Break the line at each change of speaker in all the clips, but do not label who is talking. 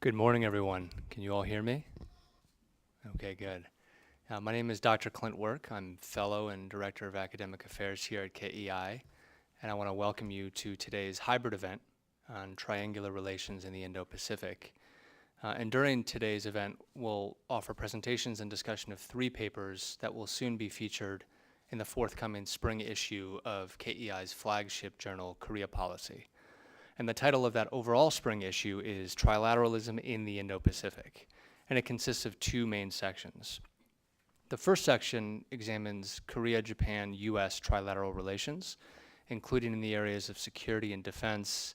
Good morning, everyone. Can you all hear me? Okay, good. My name is Dr. Clint Work. I'm Fellow and Director of Academic Affairs here at KEI, and I want to welcome you to today's hybrid event on triangular relations in the Indo-Pacific. And during today's event, we'll offer presentations and discussion of 3 papers that will soon be featured in the forthcoming spring issue of KEI's flagship journal, Korea Policy. And the title of that overall spring issue is Trilateralism in the Indo-Pacific, and it consists of 2 main sections. The first section examines Korea-Japan-US trilateral relations, including in the areas of security and defense,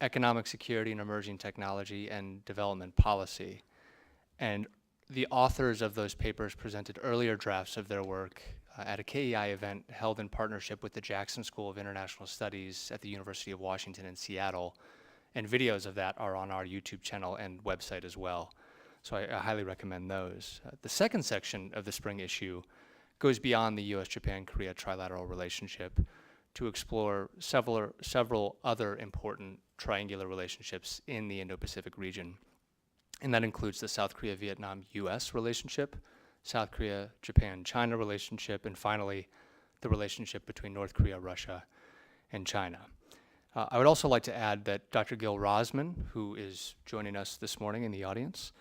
economic security and emerging technology, and development policy. And the authors of those papers presented earlier drafts of their work at a KEI event held in partnership with the Jackson School of International Studies at the University of Washington in Seattle, and videos of that are on our YouTube channel and website as well. So I highly recommend those. The second section of the spring issue goes beyond the US-Japan-Korea trilateral relationship to explore several other important triangular relationships in the Indo-Pacific region. And that includes the South Korea-Vietnam-US relationship, South Korea-Japan-China relationship, and finally, the relationship between North Korea, Russia, and China. I would also like to add that Dr. Gil Rosman, who is joining us this morning in the audience,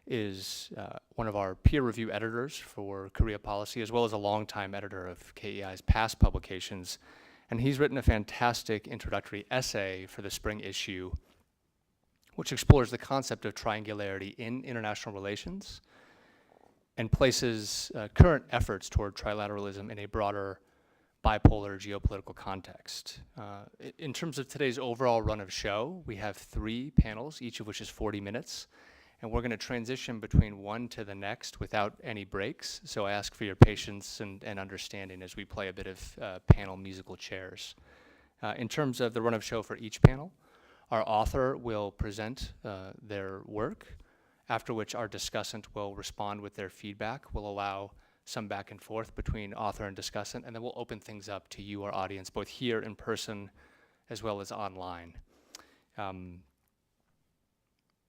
is one of our peer review editors for Korea Policy, as well as a longtime editor of KEI's past publications. And he's written a fantastic introductory essay for the spring issue, which explores the concept of triangularity in international relations and places current efforts toward trilateralism in a broader bipolar geopolitical context. In terms of today's overall run of show, we have 3 panels, each of which is 40 minutes, and we're going to transition between one to the next without any breaks, so I ask for your patience and understanding as we play a bit of panel musical chairs. In terms of the run of show for each panel, our author will present their work, after which our discussant will respond with their feedback. We'll allow some back and forth between author and discussant, and then we'll open things up to you, our audience, both here in person as well as online.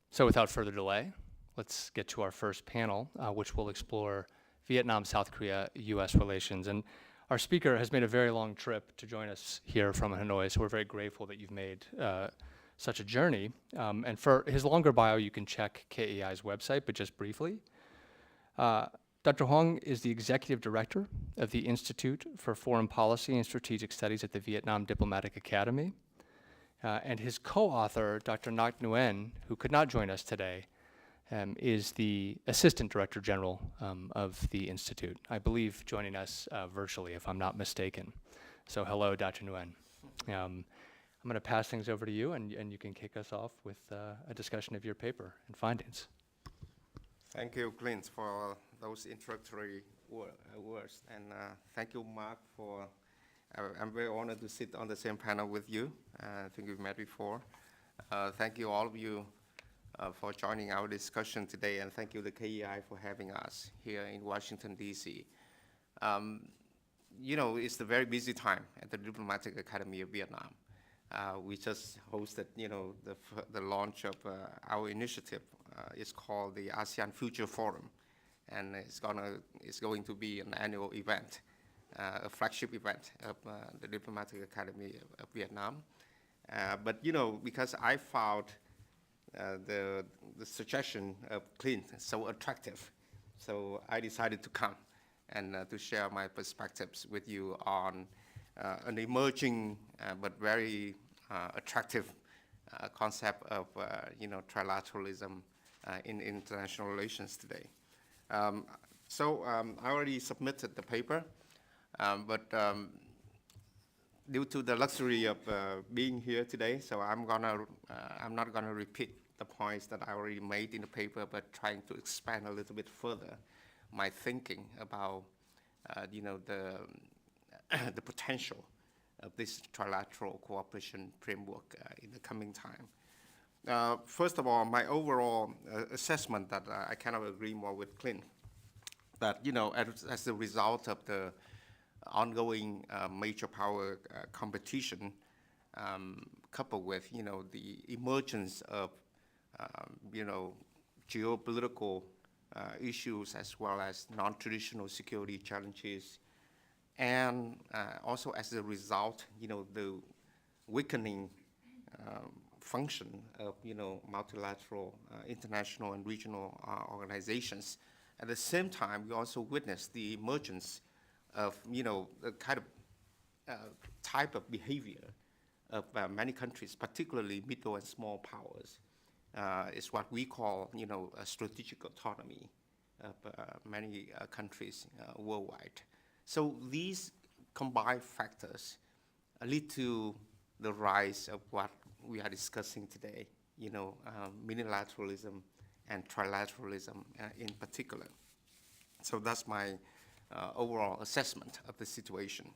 So without further delay, let's get to our first panel, which will explore Vietnam-South Korea-US relations. And our speaker has made a very long trip to join us here from Hanoi, so we're very grateful that you've made such a journey. And for his longer bio, you can check KEI's website, but just briefly. Dr. Huang is the Executive Director of the Institute for Foreign Policy and Strategic Studies at the Vietnam Diplomatic Academy. And his co-author, Dr. Ngoc Nguyen, who could not join us today, is the Assistant Director General of the Institute. I believe joining us virtually, if I'm not mistaken. So hello, Dr. Nguyen. I'm going to pass things over to you, and you can kick us off with a discussion of your paper and findings.
Thank you, Clint, for those introductory words. And thank you, Mark, for, I'm very honored to sit on the same panel with you. I think we've met before. Thank you, all of you, for joining our discussion today, and thank you, the KEI, for having us here in Washington, D.C. You know, it's a very busy time at the Diplomatic Academy of Vietnam. We just hosted, you know, the launch of our initiative. It's called the ASEAN Future Forum, and it's going to be an annual event, a flagship event of the Diplomatic Academy of Vietnam. But you know, because I found the suggestion of Clint so attractive, so I decided to come and to share my perspectives with you on an emerging but very attractive concept of you know, trilateralism in international relations today. So I already submitted the paper, but due to the luxury of being here today, so I'm not gonna repeat the points that I already made in the paper, but trying to expand a little bit further my thinking about you know, the potential of this trilateral cooperation framework in the coming time. First of all, my overall assessment that I cannot agree more with Clint, that, you know, as a result of the ongoing major power competition, coupled with, you know, the emergence of you know, geopolitical issues as well as non-traditional security challenges, and also as a result, you know, the weakening function of, you know, multilateral international and regional organizations. At the same time, we also witnessed the emergence of, you know, a kind of type of behavior of many countries, particularly middle and small powers. Is what we call, you know, a strategic autonomy of many countries worldwide. So these combined factors lead to the rise of what we are discussing today, you know, multilateralism and trilateralism in particular. So that's my overall assessment of the situation.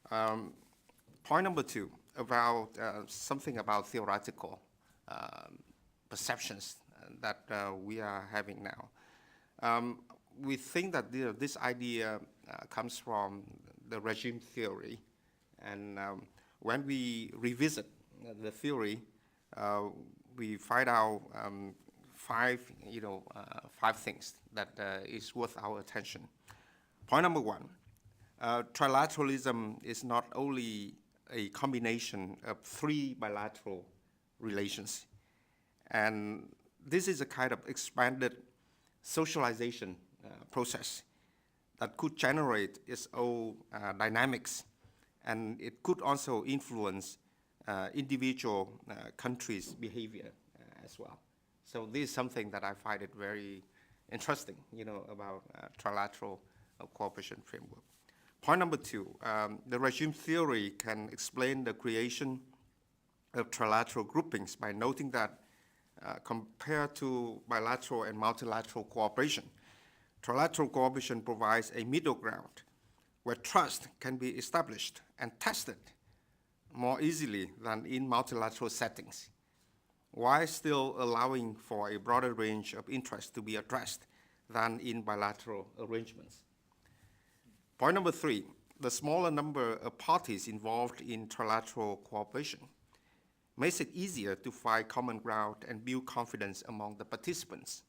Point number two, about something about theoretical perceptions that we are having now. We think that this idea comes from the regime theory, and when we revisit the theory, we find out five things that is worth our attention. Point number one, trilateralism is not only a combination of three bilateral relations, and this is a kind of expanded socialization process that could generate its own dynamics, and it could also influence individual countries' behavior as well. So this is something that I find it very interesting, you know, about trilateral cooperation framework. Point number two, the regime theory can explain the creation of trilateral groupings by noting that compared to bilateral and multilateral cooperation, trilateral cooperation provides a middle ground where trust can be established and tested more easily than in multilateral settings, while still allowing for a broader range of interests to be addressed than in bilateral arrangements. Point number three, the smaller number of parties involved in trilateral cooperation makes it easier to find common ground and build confidence among the participants.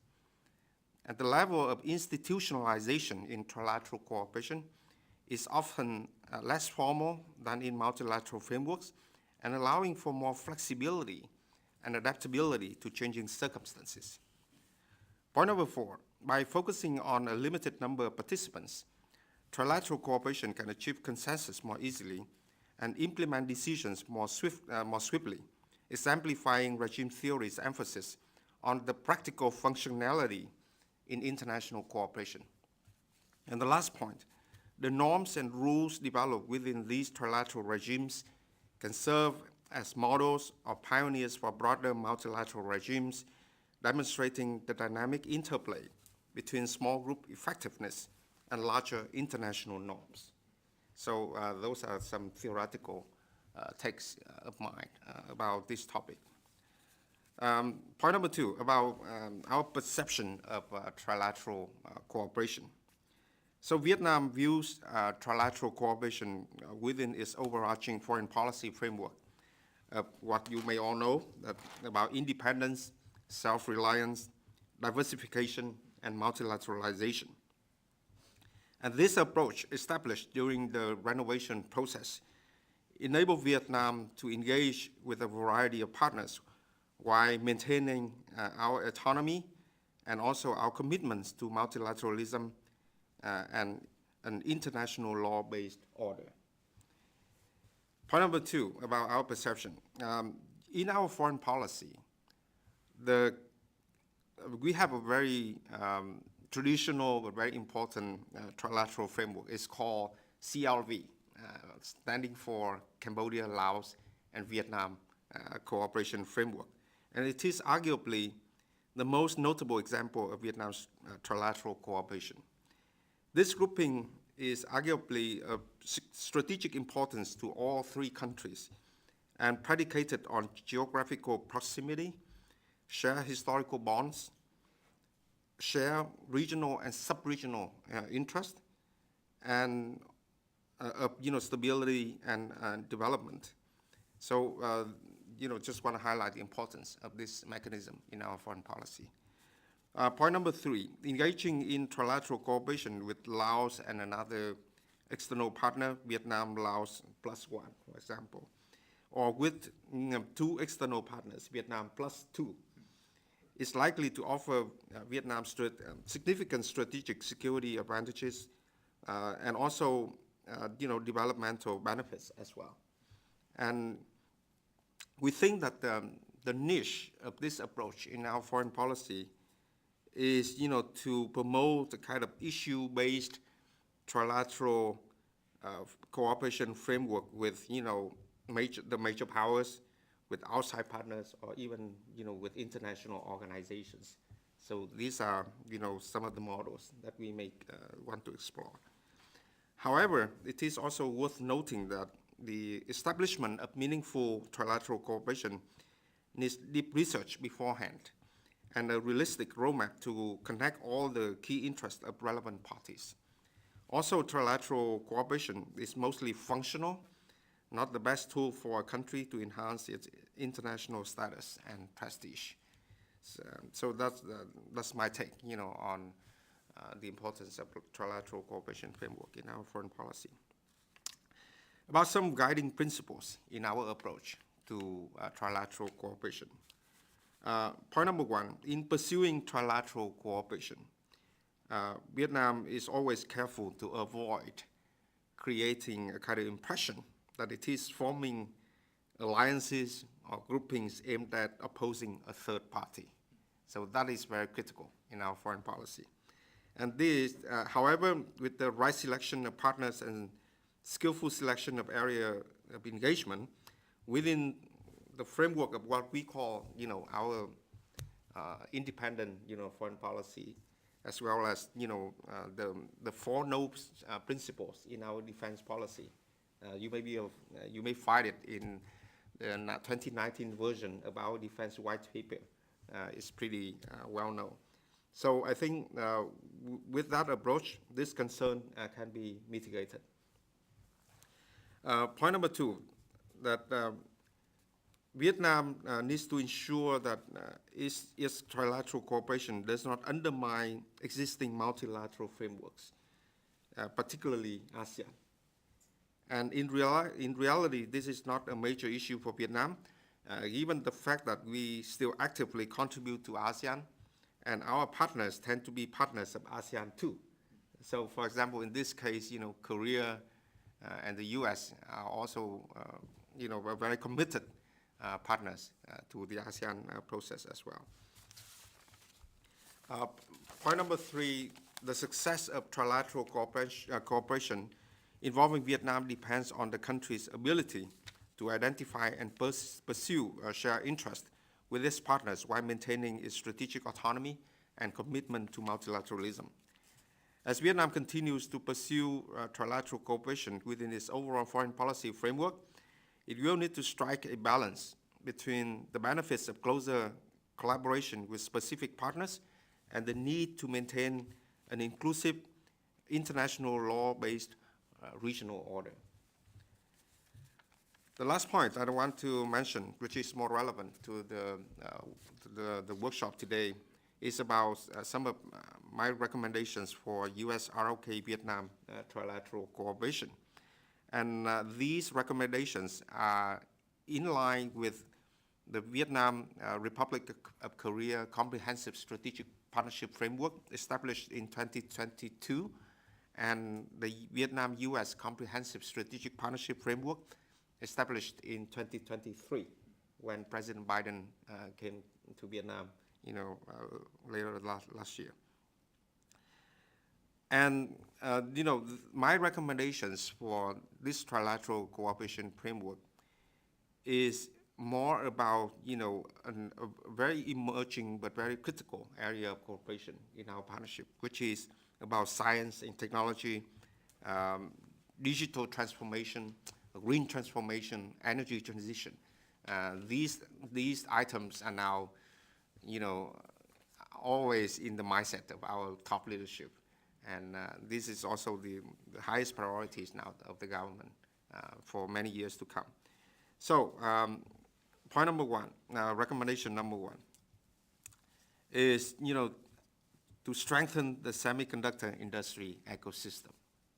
At the level of institutionalization in trilateral cooperation is often less formal than in multilateral frameworks, and allowing for more flexibility and adaptability to changing circumstances. Point number four, by focusing on a limited number of participants, trilateral cooperation can achieve consensus more easily and implement decisions more swiftly, exemplifying regime theory's emphasis on the practical functionality in international cooperation. And the last point, the norms and rules developed within these trilateral regimes can serve as models or pioneers for broader multilateral regimes, demonstrating the dynamic interplay between small group effectiveness and larger international norms. So those are some theoretical takes of mine about this topic. Point number two, about our perception of trilateral cooperation. So Vietnam views trilateral cooperation within its overarching foreign policy framework, what you may all know about independence, self-reliance, diversification, and multilateralization. And this approach, established during the renovation process, enabled Vietnam to engage with a variety of partners while maintaining our autonomy and also our commitments to multilateralism and an international law-based order. Point number two, about our perception. In our foreign policy, we have a very traditional but very important trilateral framework. It's called CLV, standing for Cambodia, Laos, and Vietnam Cooperation Framework. And it is arguably the most notable example of Vietnam's trilateral cooperation. This grouping is arguably of strategic importance to all three countries and predicated on geographical proximity, shared historical bonds, share regional and sub-regional interest, and stability and development. So just want to highlight the importance of this mechanism in our foreign policy. Point number 3, engaging in trilateral cooperation with Laos and another external partner, Vietnam, Laos +1, for example, or with 2 external partners, Vietnam +2, is likely to offer Vietnam significant strategic security advantages and also, developmental benefits as well. And we think that the niche of this approach in our foreign policy is, to promote the kind of issue-based trilateral cooperation framework with, the major powers, with outside partners, or even, with international organizations. So these are, some of the models that we may want to explore. However, it is also worth noting that the establishment of meaningful trilateral cooperation needs deep research beforehand and a realistic roadmap to connect all the key interests of relevant parties. Also, trilateral cooperation is mostly functional, not the best tool for a country to enhance its international status and prestige. So that's my take, on the importance of trilateral cooperation framework in our foreign policy. About some guiding principles in our approach to trilateral cooperation. Point number 1, in pursuing trilateral cooperation, Vietnam is always careful to avoid creating a kind of impression that it is forming alliances or groupings aimed at opposing a third party. So that is very critical in our foreign policy. And this, however, with the right selection of partners and skillful selection of area of engagement within the framework of what we call, our independent, foreign policy, as well as, the 4 nobles principles in our defense policy. You may find it in the 2019 version of our defense white paper. It's pretty well known. So I think with that approach, this concern can be mitigated. Point number 2, that Vietnam needs to ensure that its trilateral cooperation does not undermine existing multilateral frameworks, particularly ASEAN. And in reality, this is not a major issue for Vietnam, given the fact that we still actively contribute to ASEAN, and our partners tend to be partners of ASEAN too. So, for example, in this case, Korea and the US are also, very committed partners to the ASEAN process as well. Point number 3, the success of trilateral cooperation involving Vietnam depends on the country's ability to identify and pursue shared interest with its partners while maintaining its strategic autonomy and commitment to multilateralism. As Vietnam continues to pursue trilateral cooperation within its overall foreign policy framework, it will need to strike a balance between the benefits of closer collaboration with specific partners and the need to maintain an inclusive international law-based regional order. The last point I want to mention, which is more relevant to the workshop today, is about some of my recommendations for US-ROK-Vietnam trilateral cooperation. And these recommendations are in line with the Vietnam Republic of Korea Comprehensive Strategic Partnership Framework established in 2022 and the Vietnam-US Comprehensive Strategic Partnership Framework established in 2023 when President Biden came to Vietnam, later last year. And, my recommendations for this trilateral cooperation framework is more about, a very emerging but very critical area of cooperation in our partnership, which is about science and technology, digital transformation, green transformation, energy transition. These items are now, always in the mindset of our top leadership. And this is also the highest priorities now of the government for many years to come. So Point number one, recommendation number one, is to strengthen the semiconductor industry ecosystem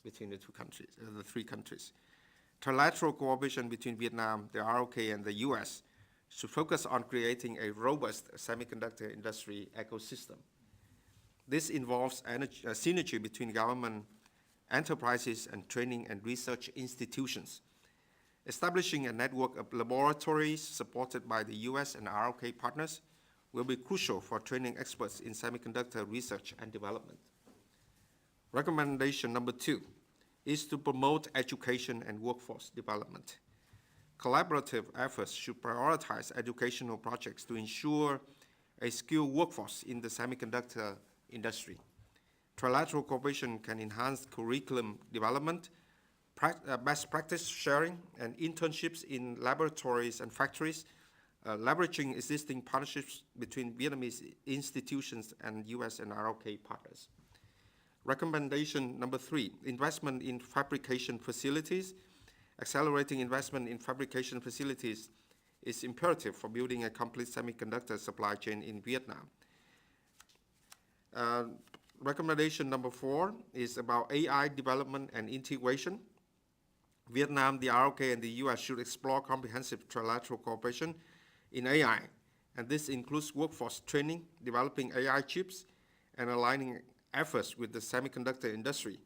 between the two countries, the three countries. Trilateral cooperation between Vietnam, the ROK, and the US should focus on creating a robust semiconductor industry ecosystem. This involves synergy between government enterprises and training and research institutions. Establishing a network of laboratories supported by the US and ROK partners will be crucial for training experts in semiconductor research and development. Recommendation number two is to promote education and workforce development. Collaborative efforts should prioritize educational projects to ensure a skilled workforce in the semiconductor industry. Trilateral cooperation can enhance curriculum development, best practice sharing, and internships in laboratories and factories, leveraging existing partnerships between Vietnamese institutions and US and ROK partners. Recommendation number three, investment in fabrication facilities. Accelerating investment in fabrication facilities is imperative for building a complete semiconductor supply chain in Vietnam. Recommendation number four is about AI development and integration. Vietnam, the ROK, and the US should explore comprehensive trilateral cooperation in AI, and this includes workforce training, developing AI chips, and aligning efforts with the semiconductor industry.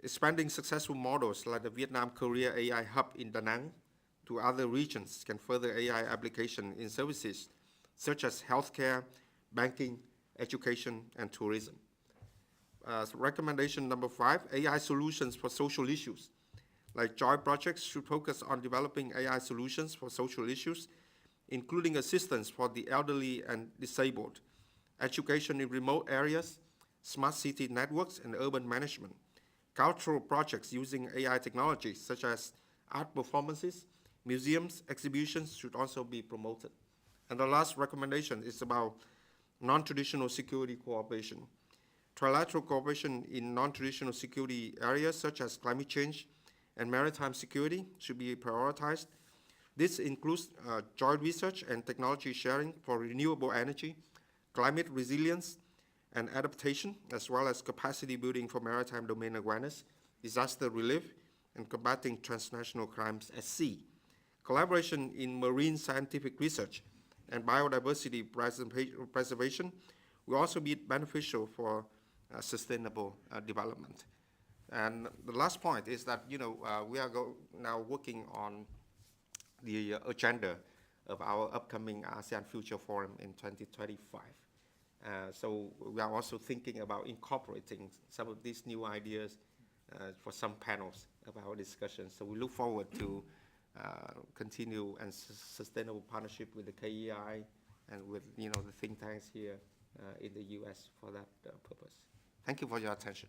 Expanding successful models like the Vietnam-Korea AI Hub in Da Nang to other regions can further AI application in services such as healthcare, banking, education, and tourism. Recommendation number five, AI solutions for social issues. Like joint projects should focus on developing AI solutions for social issues, including assistance for the elderly and disabled, education in remote areas, smart city networks, and urban management. Cultural projects using AI technologies such as art performances, museums, exhibitions should also be promoted. And the last recommendation is about non-traditional security cooperation. Trilateral cooperation in non-traditional security areas such as climate change and maritime security should be prioritized. This includes joint research and technology sharing for renewable energy, climate resilience and adaptation, as well as capacity building for maritime domain awareness, disaster relief, and combating transnational crimes at sea. Collaboration in marine scientific research and biodiversity preservation will also be beneficial for sustainable development. And the last point is that we are now working on the agenda of our upcoming ASEAN Future Forum in 2025. So we are also thinking about incorporating some of these new ideas for some panels of our discussion. So we look forward to continue and sustainable partnership with the KEI and with the think tanks here in the US for that purpose. Thank you for your attention.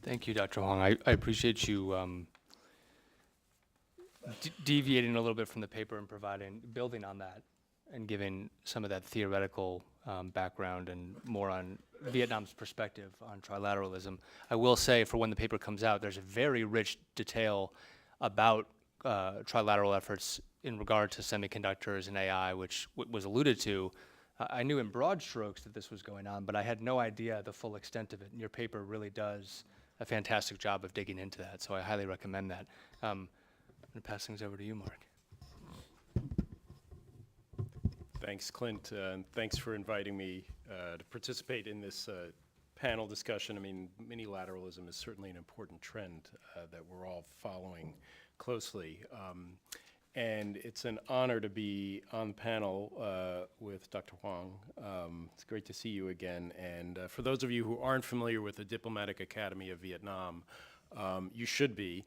Thank you, Dr. Huang. I appreciate you deviating a little bit from the paper and building on that and giving some of that theoretical background and more on Vietnam's perspective on trilateralism. I will say, for when the paper comes out, there's a very rich detail about trilateral efforts in regard to semiconductors and AI, which was alluded to. I knew in broad strokes that this was going on, but I had no idea the full extent of it. And your paper really does a fantastic job of digging into that, so I highly recommend that. I'm going to pass things over to you, Mark.
Thanks, Clint, and thanks for inviting me to participate in this panel discussion. I mean, minilateralism is certainly an important trend that we're all following closely. And it's an honor to be on the panel with Dr. Huang. It's great to see you again. And for those of you who aren't familiar with the Diplomatic Academy of Vietnam, you should be,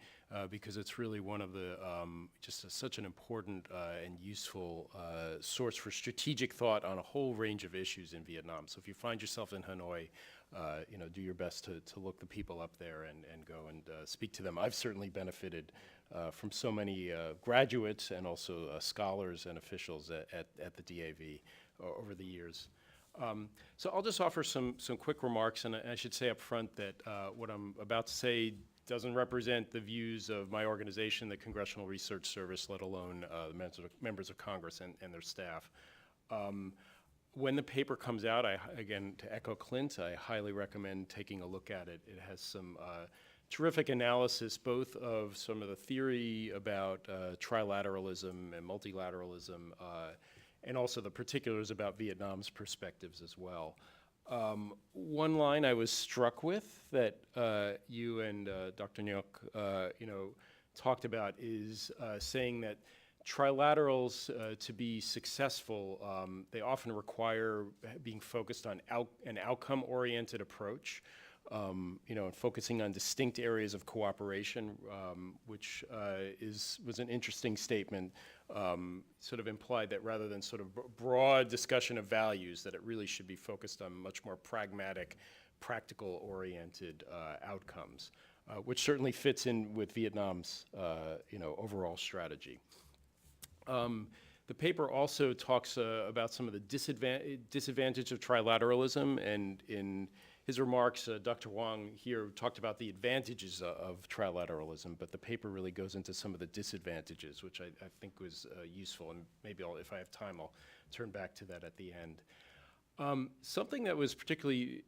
because it's really one of the, such an important and useful source for strategic thought on a whole range of issues in Vietnam. So if you find yourself in Hanoi, do your best to look the people up there and go and speak to them. I've certainly benefited from so many graduates and also scholars and officials at the DAV over the years. So I'll just offer some quick remarks, and I should say up front that what I'm about to say doesn't represent the views of my organization, the Congressional Research Service, let alone the members of Congress and their staff. When the paper comes out, again, to echo Clint, I highly recommend taking a look at it. It has some terrific analysis, both of some of the theory about trilateralism and multilateralism, and also the particulars about Vietnam's perspectives as well. One line I was struck with that you and Dr. Nyok, talked about is saying that trilaterals, to be successful, they often require being focused on an outcome-oriented approach, and focusing on distinct areas of cooperation, which was an interesting statement, sort of implied that rather than sort of broad discussion of values, that it really should be focused on much more pragmatic, practical-oriented outcomes, which certainly fits in with Vietnam's, overall strategy. The paper also talks about some of the disadvantage of trilateralism, and in his remarks, Dr. Huang here talked about the advantages of trilateralism, but the paper really goes into some of the disadvantages, which I think was useful, and maybe if I have time, I'll turn back to that at the end. Something that was particularly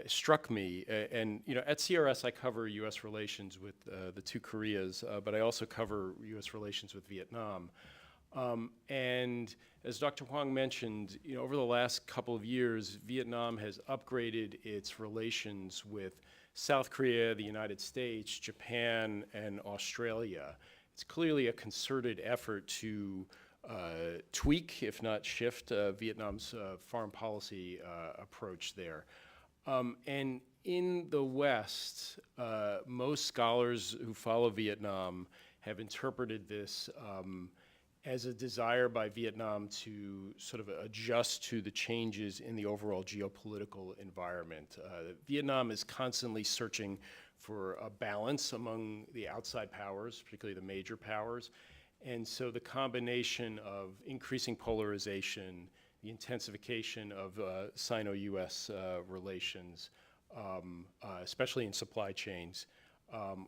struck me, and at CRS I cover U.S. relations with the two Koreas, but I also cover U.S. relations with Vietnam. And as Dr. Huang mentioned, over the last couple of years, Vietnam has upgraded its relations with South Korea, the United States, Japan, and Australia. It's clearly a concerted effort to tweak, if not shift, Vietnam's foreign policy approach there. And in the West, most scholars who follow Vietnam have interpreted this as a desire by Vietnam to sort of adjust to the changes in the overall geopolitical environment. Vietnam is constantly searching for a balance among the outside powers, particularly the major powers. And so the combination of increasing polarization, the intensification of Sino-US relations, especially in supply chains,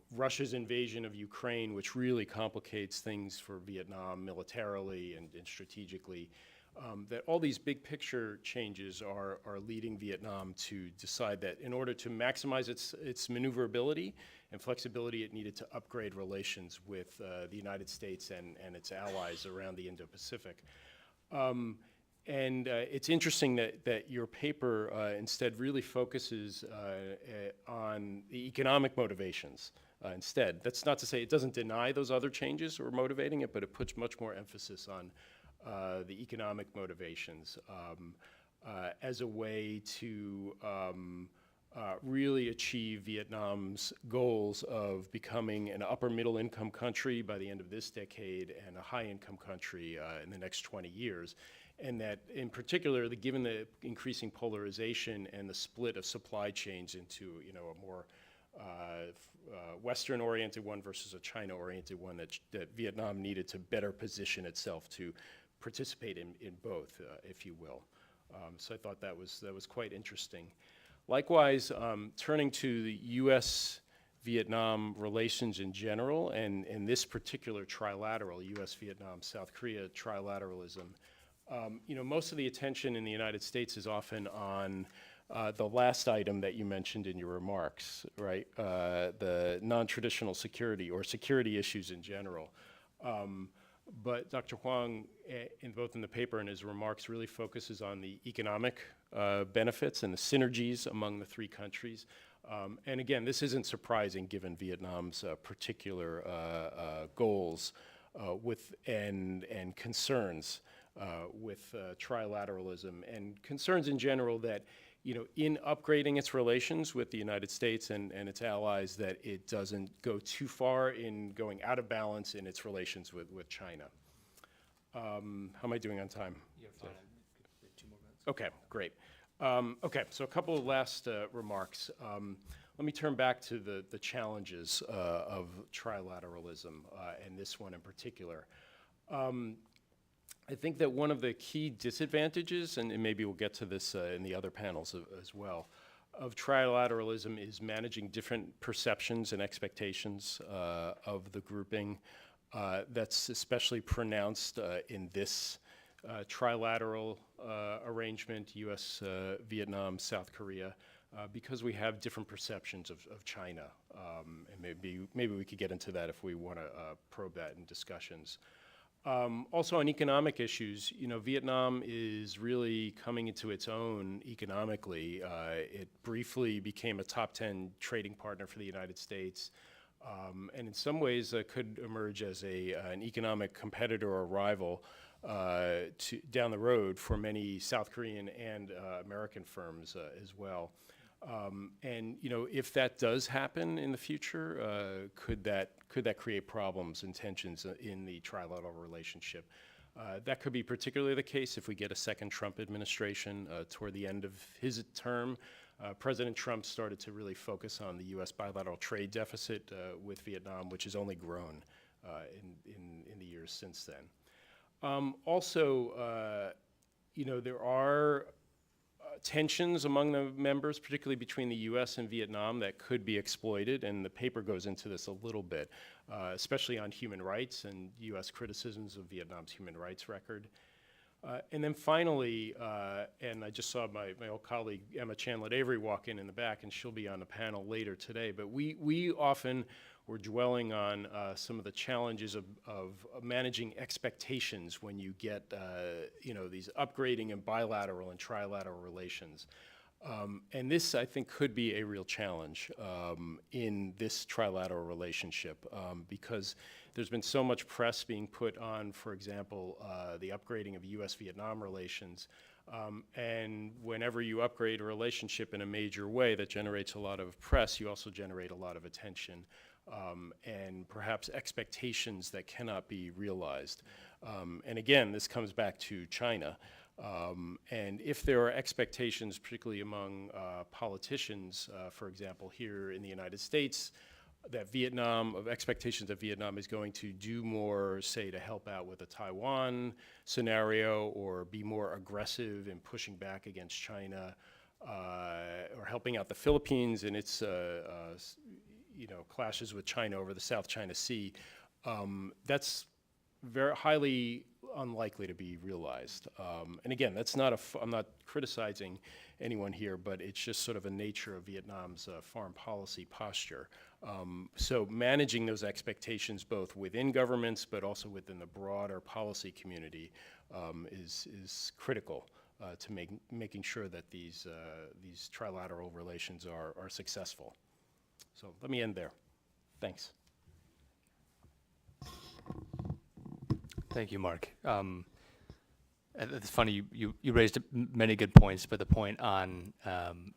Russia's invasion of Ukraine, which really complicates things for Vietnam militarily and strategically, that all these big picture changes are leading Vietnam to decide that in order to maximize its maneuverability and flexibility, it needed to upgrade relations with the United States and its allies around the Indo-Pacific. And it's interesting that your paper instead really focuses on the economic motivations instead. That's not to say it doesn't deny those other changes or motivating it, but it puts much more emphasis on the economic motivations as a way to really achieve Vietnam's goals of becoming an upper middle income country by the end of this decade and a high income country in the next 20 years. And that, in particular, given the increasing polarization and the split of supply chains into, a more Western-oriented one versus a China-oriented one, that Vietnam needed to better position itself to participate in both, if you will. So I thought that was quite interesting. Likewise, turning to the U.S.-Vietnam relations in general, and in this particular trilateral, U.S.-Vietnam, South Korea trilateralism. Most of the attention in the United States is often on the last item that you mentioned in your remarks, right? The non-traditional security or security issues in general. But Dr. Huang, both in the paper and his remarks, really focuses on the economic benefits and the synergies among the three countries. And again, this isn't surprising given Vietnam's particular goals and concerns with trilateralism, and concerns in general that, in upgrading its relations with the United States and its allies, that it doesn't go too far in going out of balance in its relations with China. How am I doing on time?
You're fine. 2 more minutes.
Okay, great. Okay, so a couple of last remarks. Let me turn back to the challenges of trilateralism, and this one in particular. I think that one of the key disadvantages, and maybe we'll get to this in the other panels as well, of trilateralism is managing different perceptions and expectations of the grouping. That's especially pronounced in this trilateral arrangement, US, Vietnam, South Korea, because we have different perceptions of China. And maybe we could get into that if we want to probe that in discussions. Also on economic issues, you know, Vietnam is really coming into its own economically. It briefly became a top 10 trading partner for the United States, and in some ways could emerge as an economic competitor or rival down the road for many South Korean and American firms as well. And you know, if that does happen in the future, could that create problems and tensions in the trilateral relationship? That could be particularly the case if we get a second Trump administration toward the end of his term. President Trump started to really focus on the U.S. bilateral trade deficit with Vietnam, which has only grown in the years since then. Also, you know, there are tensions among the members, particularly between the U.S. and Vietnam, that could be exploited, and the paper goes into this a little bit, especially on human rights and U.S. criticisms of Vietnam's human rights record. And then finally, and I just saw my old colleague Emma Chandler-Avery walk in the back, and she'll be on the panel later today, but we often were dwelling on some of the challenges of managing expectations when you get you know, these upgrading in bilateral and trilateral relations. And this, I think, could be a real challenge in this trilateral relationship because there's been so much press being put on, for example, the upgrading of US-Vietnam relations. And whenever you upgrade a relationship in a major way that generates a lot of press, you also generate a lot of attention and perhaps expectations that cannot be realized. And again, this comes back to China. And if there are expectations, particularly among politicians, for example, here in the United States, that expectations that Vietnam is going to do more, say, to help out with the Taiwan scenario or be more aggressive in pushing back against China or helping out the Philippines in its you know, clashes with China over the South China Sea, that's very highly unlikely to be realized. And again, that's not I'm not criticizing anyone here, but it's just sort of a nature of Vietnam's foreign policy posture. So managing those expectations both within governments but also within the broader policy community is critical to making sure that these trilateral relations are successful. So let me end there. Thanks.
Thank you, Mark. It's funny, you raised many good points, but the point on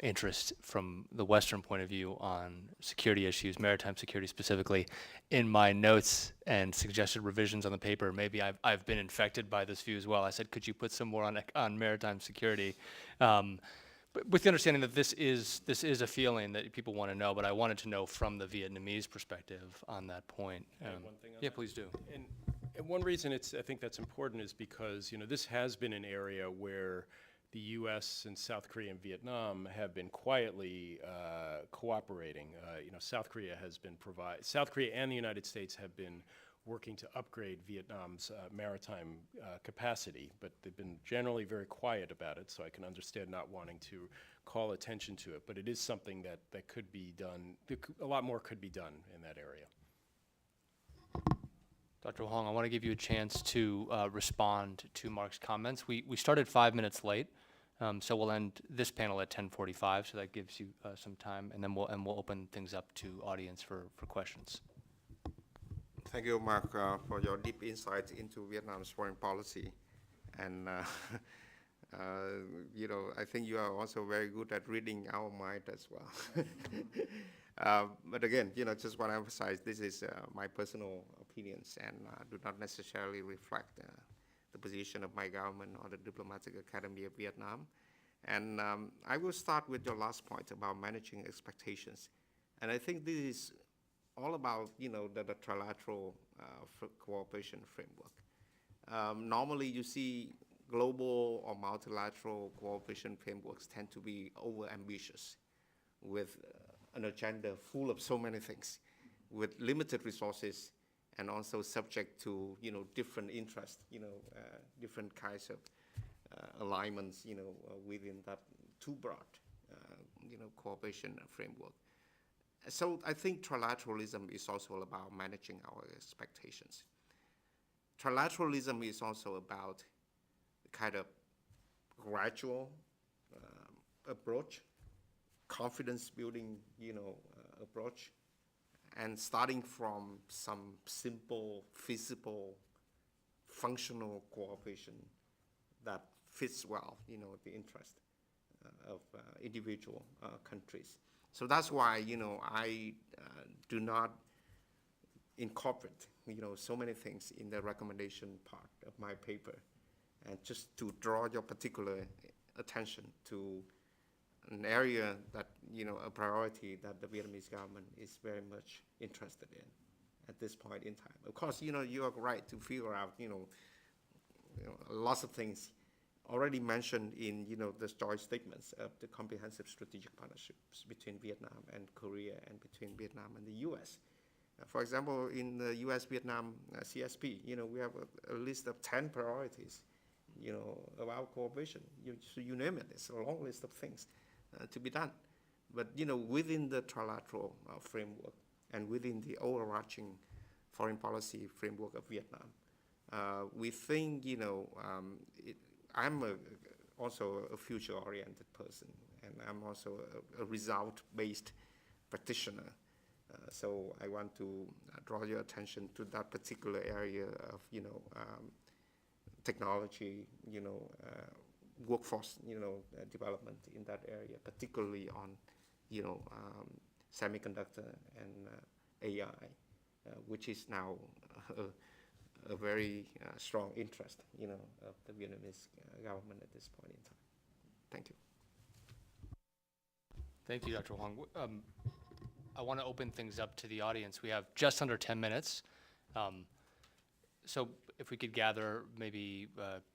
interest from the Western point of view on security issues, maritime security specifically, in my notes and suggested revisions on the paper, maybe I've been infected by this view as well. I said, could you put some more on maritime security? But with the understanding that this is a feeling that people want to know, but I wanted to know from the Vietnamese perspective on that point.
One thing on
yeah,
that?
please do.
And one reason I think that's important is because, you know, this has been an area where the U.S. and South Korea and Vietnam have been quietly cooperating. You know, South Korea and the United States have been working to upgrade Vietnam's maritime capacity, but they've been generally very quiet about it, so I can understand not wanting to call attention to it, but it is something that could be done. A lot more could be done in that area.
Dr. Hong, I want to give you a chance to respond to Mark's comments. We started 5 minutes late, so we'll end this panel at 10:45, so that gives you some time, and then we'll open things up to audience for questions.
Thank you, Mark, for your deep insight into Vietnam's foreign policy. And, you know, I think you are also very good at reading our mind as well. But again, you know, just want to emphasize this is my personal opinions and do not necessarily reflect the position of my government or the Diplomatic Academy of Vietnam. And I will start with your last point about managing expectations. And I think this is all about, you know, the trilateral cooperation framework. Normally you see global or multilateral cooperation frameworks tend to be over-ambitious. with an agenda full of so many things, with limited resources, and also subject to, different interests, different kinds of alignments, within that too broad, cooperation framework. So I think trilateralism is also about managing our expectations. Trilateralism is also about kind of gradual approach, confidence building, approach, and starting from some simple, feasible, functional cooperation that fits well, the interest of individual countries. So that's why, I do not incorporate, so many things in the recommendation part of my paper, and just to draw your particular attention to an area that, a priority that the Vietnamese government is very much interested in at this point in time. Of course, you are right to figure out, lots of things already mentioned in, the joint statements of the comprehensive strategic partnerships between Vietnam and Korea and between Vietnam and the US. For example, in the US-Vietnam CSP, we have a list of 10 priorities, of our cooperation. So you name it, it's a long list of things to be done. But, within the trilateral framework and within the overarching foreign policy framework of Vietnam, we think, I'm also a future-oriented person, and I'm also a result-based practitioner. So I want to draw your attention to that particular area of, technology, workforce, development in that area, particularly on, semiconductor and AI, which is now a very strong interest, of the Vietnamese government at this point in time. Thank you.
Thank you, Dr. Huang. I want to open things up to the audience. We have just under 10 minutes. So if we could gather maybe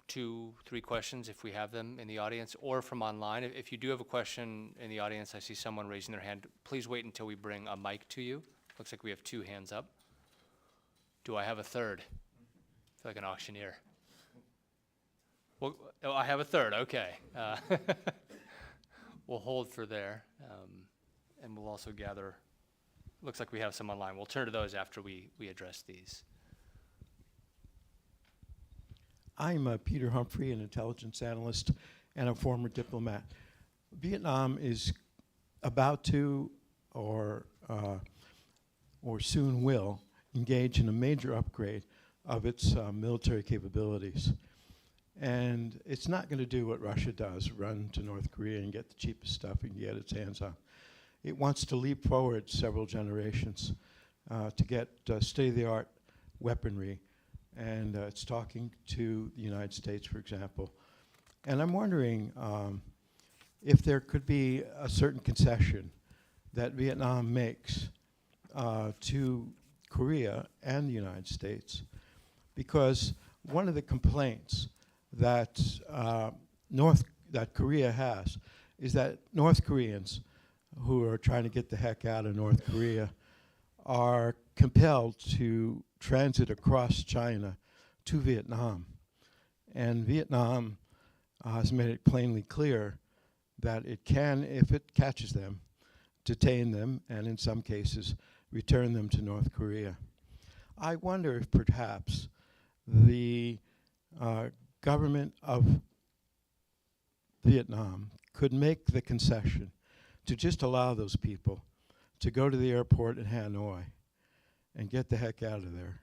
2-3 questions if we have them in the audience, or from online. If you do have a question in the audience, I see someone raising their hand. Please wait until we bring a mic to you. Looks like we have 2 hands up. Do I have a third? I feel like an auctioneer. Well, oh, I have a third, okay. We'll hold for there, and we'll also gather. Looks like we have some online. We'll turn to those after we address these.
I'm Peter Humphrey, an intelligence analyst and a former diplomat. Vietnam is about to, or soon will, engage in a major upgrade of its military capabilities. And it's not going to do what Russia does, run to North Korea and get the cheapest stuff it can get its hands on. It wants to leap forward several generations to get state-of-the-art weaponry. And it's talking to the United States, for example. And I'm wondering if there could be a certain concession that Vietnam makes to Korea and the United States. Because one of the complaints that that Korea has is that North Koreans who are trying to get the heck out of North Korea are compelled to transit across China to Vietnam. And Vietnam has made it plainly clear that it can, if it catches them, detain them, and in some cases, return them to North Korea. I wonder if perhaps the government of Vietnam could make the concession to just allow those people to go to the airport in Hanoi and get the heck out of there,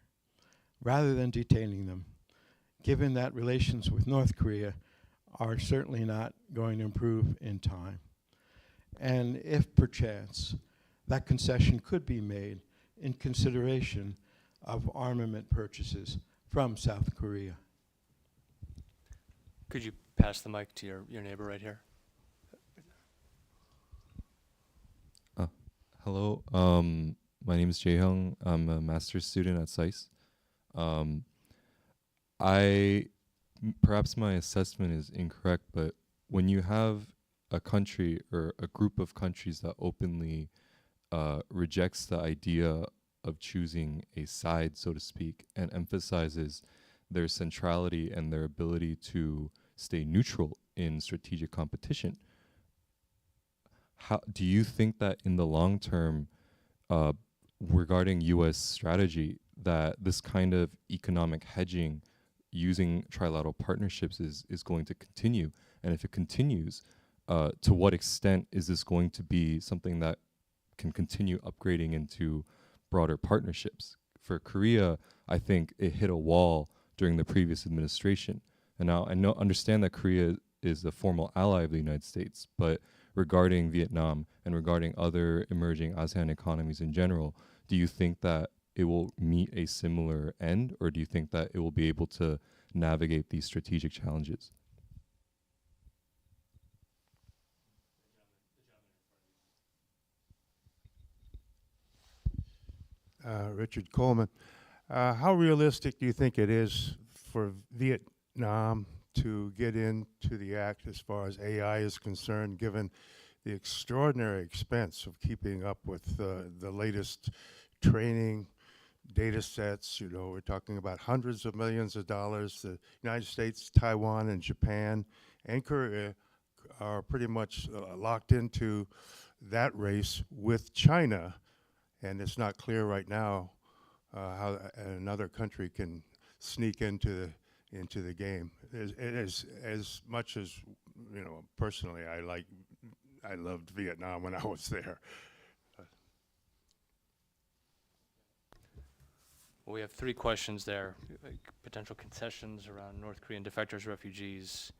rather than detaining them, given that relations with North Korea are certainly not going to improve in time. And if perchance that concession could be made in consideration of armament purchases from South Korea.
Could you pass the mic to your neighbor right here?
Hello, my name is Jae-Hyung. I'm a master's student at SAIS. Perhaps my assessment is incorrect, but when you have a country or a group of countries that openly rejects the idea of choosing a side, so to speak, and emphasizes their centrality and their ability to stay neutral in strategic competition. How do you think that in the long term, regarding U.S. strategy, that this kind of economic hedging using trilateral partnerships is going to continue? And if it continues, to what extent is this going to be something that can continue upgrading into broader partnerships? For Korea, I think it hit a wall during the previous administration. And now I understand that Korea is a formal ally of the United States, but regarding Vietnam and regarding other emerging ASEAN economies in general, do you think that it will meet a similar end, or do you think that it will be able to navigate these strategic challenges?
Richard Coleman. How realistic do you think it is for Vietnam to get into the act as far as AI is concerned, given the extraordinary expense of keeping up with the latest training data sets? You know, we're talking about hundreds of millions of dollars. The United States, Taiwan, and Japan and Korea are pretty much locked into that race with China. And it's not clear right now how another country can sneak into the game. It is, as much as, you know, personally, I loved Vietnam when I was there.
Well, we have 3 questions there: potential concessions around North Korean defectors, refugees,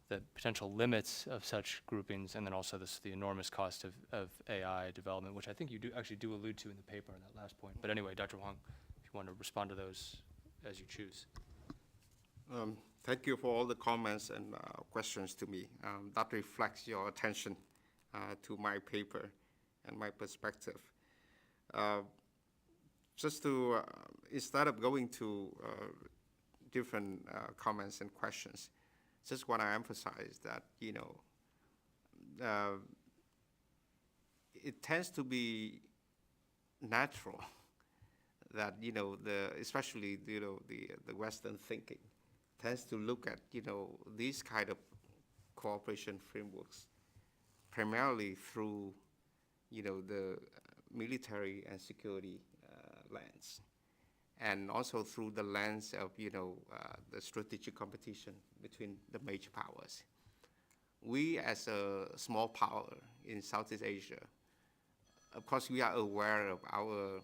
the potential limits of such groupings, and then also the enormous cost of AI development, which I think you do allude to in the paper on that last point. But anyway, Dr. Huang, if you want to respond to those as you choose.
Thank you for all the comments and questions to me. That reflects your attention to my paper and my perspective. Just to, instead of going to different comments and questions, just want to emphasize that, you know, it tends to be natural that, you know, especially, you know, the Western thinking tends to look at, you know, these kind of cooperation frameworks primarily through, you know, the military and security lens, and also through the lens of, you know, the strategic competition between the major powers. We, as a small power in Southeast Asia, of course, we are aware of our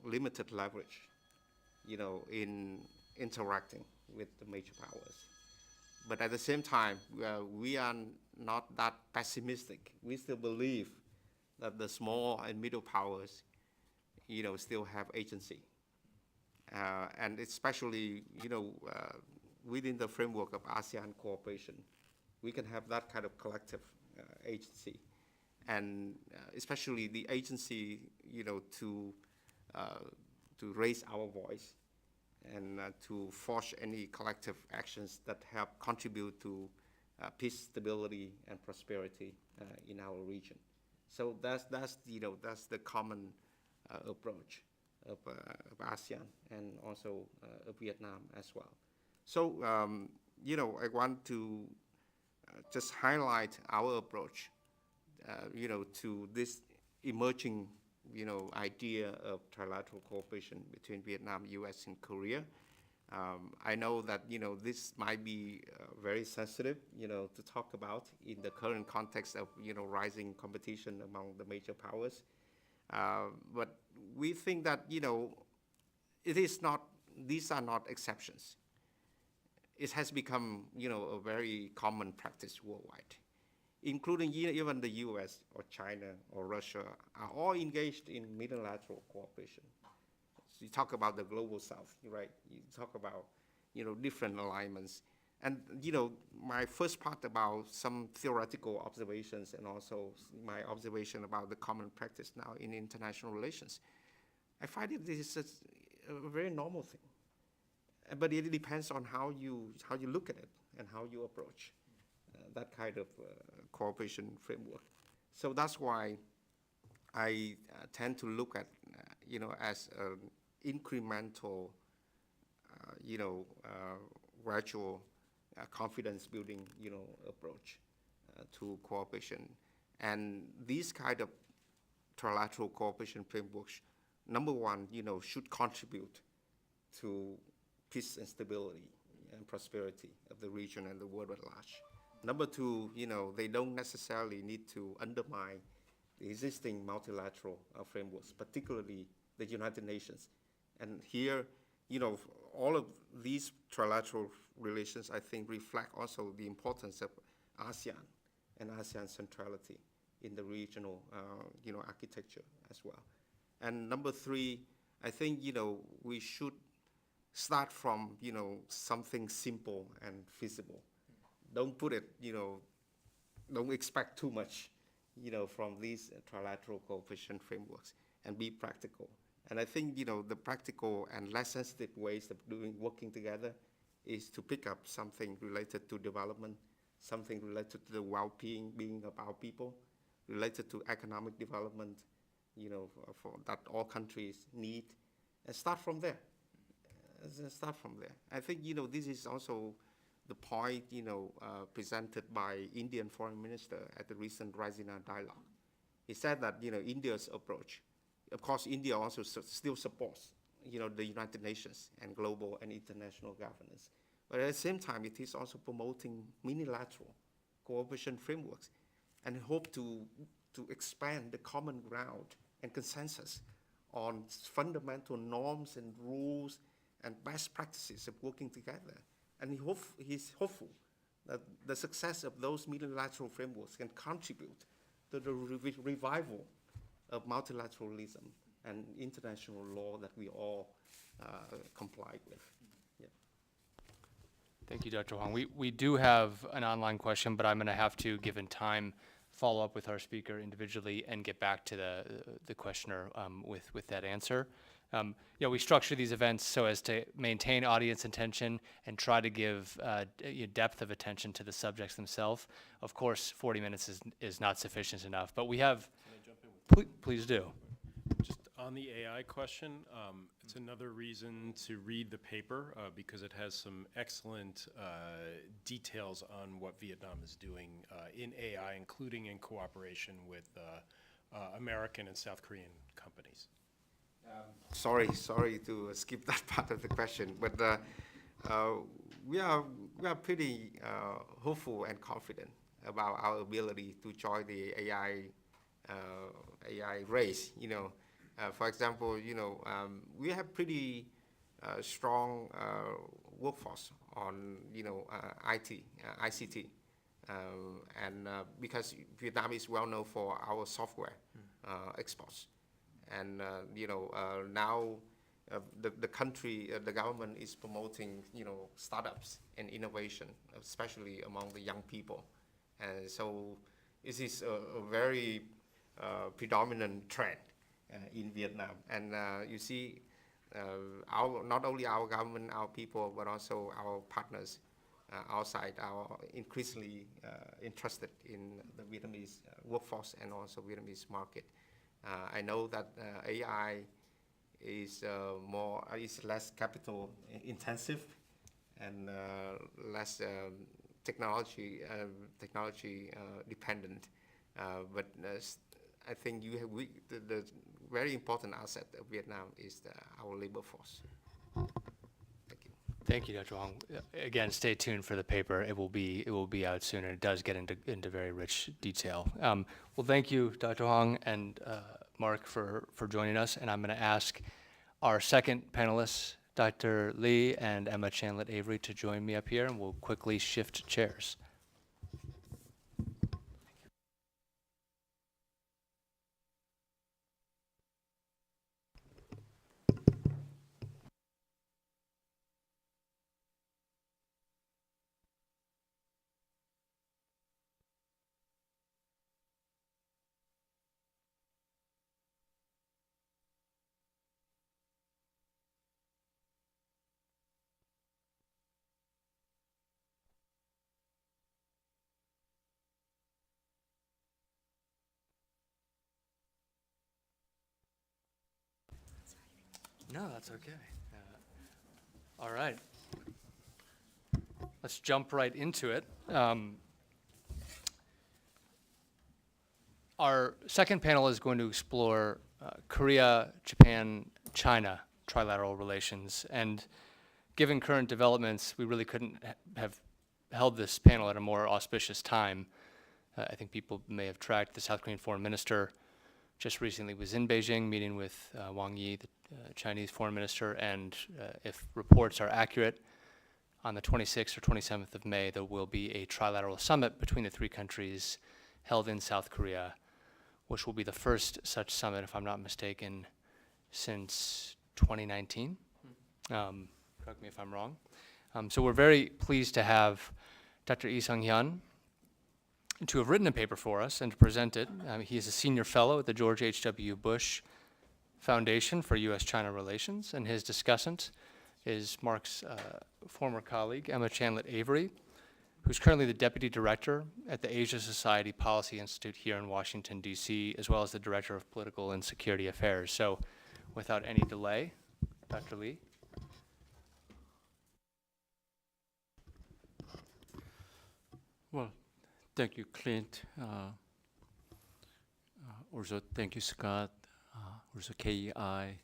limited leverage, you know, in interacting with the major powers. But at the same time, we are not that pessimistic. We still believe that the small and middle powers, you know, still have agency. And especially, you know, within the framework of ASEAN cooperation, we can have that kind of collective agency. And especially the agency, you know, to raise our voice and to forge any collective actions that help contribute to peace, stability, and prosperity in our region. So that's you know, that's the common approach of ASEAN and also of Vietnam as well. So you know, I want to just highlight our approach, you know, to this emerging, you know, idea of trilateral cooperation between Vietnam, US, and Korea. I know that, you know, this might be very sensitive, you know, to talk about in the current context of, you know, rising competition among the major powers. But we think that, you know, it is not, these are not exceptions. It has become, you know, a very common practice worldwide, including even the US or China or Russia are all engaged in multilateral cooperation. So you talk about the global south, right? You talk about, you know, different alignments. And, you know, my first part about some theoretical observations and also my observation about the common practice now in international relations, I find it this is a very normal thing. But it depends on how you look at it and how you approach that kind of cooperation framework. So that's why I tend to look at, as an incremental, gradual confidence building, approach to cooperation. And these kind of trilateral cooperation frameworks, number one, should contribute to peace and stability and prosperity of the region and the world at large. Number two, they don't necessarily need to undermine the existing multilateral frameworks, particularly the United Nations. And here, all of these trilateral relations, I think, reflect also the importance of ASEAN and ASEAN centrality in the regional, architecture as well. And number three, I think, we should start from, something simple and feasible. Don't put it, don't expect too much, from these trilateral cooperation frameworks, and be practical. And I think, the practical and less sensitive ways of working together is to pick up something related to development, something related to the well-being of our people, related to economic development, for that all countries need, and start from there. I think, this is also the point, presented by Indian Foreign Minister at the recent Raisina dialogue. He said that, India's approach, of course, India also still supports, the United Nations and global and international governance. But at the same time, it is also promoting unilateral cooperation frameworks, and hope to expand the common ground and consensus on fundamental norms and rules and best practices of working together. And he's hopeful that the success of those multilateral frameworks can contribute to the revival of multilateralism and international law that we all comply with. Yeah.
Thank you, Dr. Huang. We do have an online question, but I'm going to have to, given time, follow up with our speaker individually and get back to the questioner with that answer. We structure these events so as to maintain audience attention and try to give depth of attention to the subjects themselves. Of course, 40 minutes is not sufficient enough, but we have.
Can I jump in with
Please do.
Just on the AI question, it's another reason to read the paper because it has some excellent details on what Vietnam is doing in AI, including in cooperation with American and South Korean companies.
Sorry to skip that part of the question, but we are pretty hopeful and confident about our ability to join the AI race. For example, we have pretty strong workforce on ICT, and because Vietnam is well known for our software exports. And now the country, the government is promoting startups and innovation, especially among the young people. And so this is a very predominant trend in Vietnam. And you see, not only our government, our people, but also our partners outside are increasingly interested in the Vietnamese workforce and also Vietnamese market. I know that AI is less capital intensive and less technology dependent. But I think the very important asset of Vietnam is our labor force. Thank you.
Thank you, Dr. Huang. Again, stay tuned for the paper. It will be out soon, and it does get into very rich detail. Well, thank you, Dr. Huang and Mark, for joining us. And I'm going to ask our second panelists, Dr. Lee and Emma Chanlett-Avery, to join me up here, and we'll quickly shift chairs. No, that's okay. All right. Let's jump right into it. Our second panel is going to explore Korea, Japan, China trilateral relations. And given current developments, we really couldn't have held this panel at a more auspicious time. I think people may have tracked the South Korean foreign minister just recently was in Beijing meeting with Wang Yi, the Chinese foreign minister, and if reports are accurate, on the 26th or 27th of May, there will be a trilateral summit between the three countries held in South Korea, which will be the first such summit, if I'm not mistaken, since 2019. Correct me if I'm wrong. So we're very pleased to have Dr. Lee Sung-hyun to have written a paper for us and to present it. He is a senior fellow at the George H.W. Bush Foundation for U.S.-China Relations, and his discussant is Mark's former colleague, Emma Chanlett-Avery, who's currently the deputy director at the Asia Society Policy Institute here in Washington, D.C., as well as the director of political and security affairs. So without any delay, Dr. Lee.
Well, thank you, Clint. Also, thank you, Scott. Also, KEI,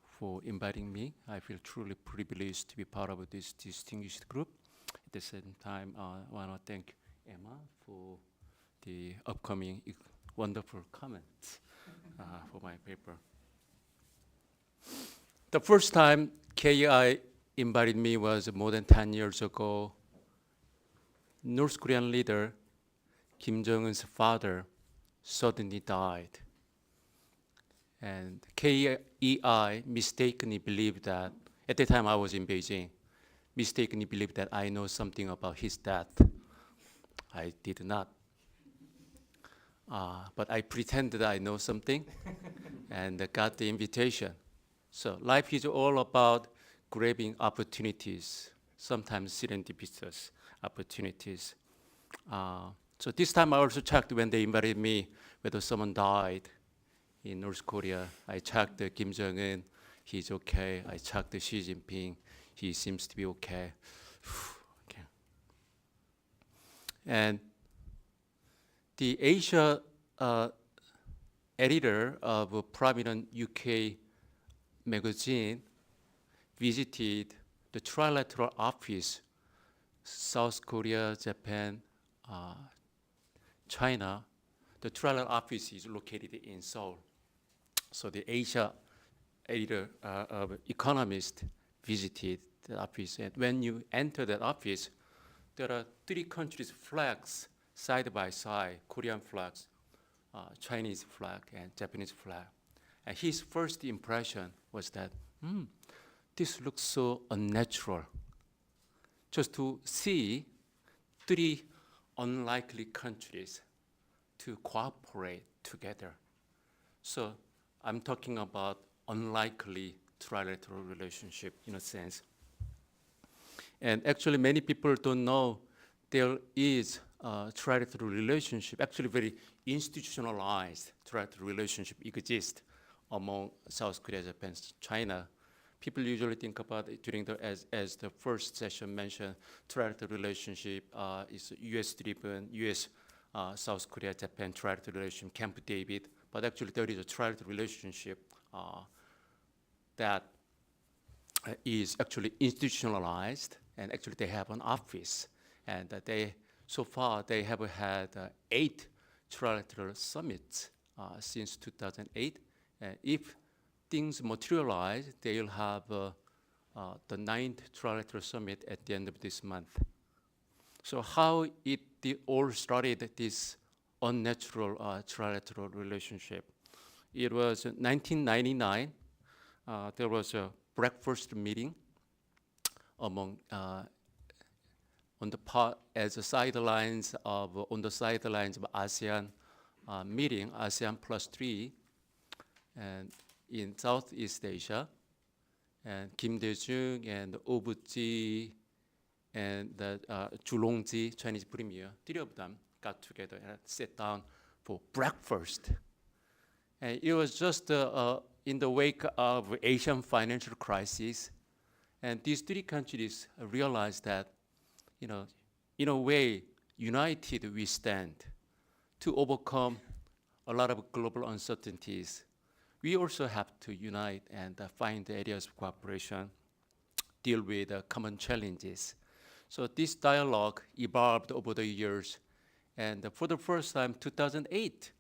for inviting me. I feel truly privileged to be part of this distinguished group. At the same time, I want to thank Emma for the upcoming wonderful comments for my paper. The first time KEI invited me was more than 10 years ago. North Korean leader Kim Jong-un's father suddenly died. And KEI mistakenly believed that, at the time I was in Beijing, mistakenly believed that I know something about his death. I did not. But I pretended I know something and got the invitation. So life is all about grabbing opportunities, sometimes serendipitous opportunities. So this time I also checked when they invited me whether someone died in North Korea. I checked Kim Jong-un, he's okay. I checked Xi Jinping, he seems to be okay. Okay. And the Asia editor of a prominent UK magazine visited the trilateral office, South Korea, Japan, China. The trilateral office is located in Seoul. So the Asia editor of Economist visited the office. And when you enter that office, there are three countries' flags side by side, Korean flags, Chinese flag, and Japanese flag. And his first impression was that, this looks so unnatural. Just to see three unlikely countries to cooperate together. So I'm talking about unlikely trilateral relationship in a sense. And actually many people don't know there is a trilateral relationship, actually very institutionalized trilateral relationship exists among South Korea, Japan, China. People usually think about it during as the first session mentioned, trilateral relationship is US-driven, South Korea, Japan trilateral relationship, Camp David. But actually there is a trilateral relationship that is actually institutionalized, and actually they have an office. And so far they have had 8 trilateral summits since 2008. And if things materialize, they'll have the 9th trilateral summit at the end of this month. So how it all started, this unnatural trilateral relationship? It was 1999. There was a breakfast meeting among on the sidelines of ASEAN meeting, ASEAN +3, and in Southeast Asia, and Kim Dae-jung and Oh-bu-ji and Chu-long-ji, Chinese premier, 3 of them got together and sat down for breakfast. And it was just in the wake of Asian financial crisis, and these three countries realized that, in a way, united we stand to overcome a lot of global uncertainties. We also have to unite and find areas of cooperation, deal with common challenges. So this dialogue evolved over the years, and for the first time, 2008,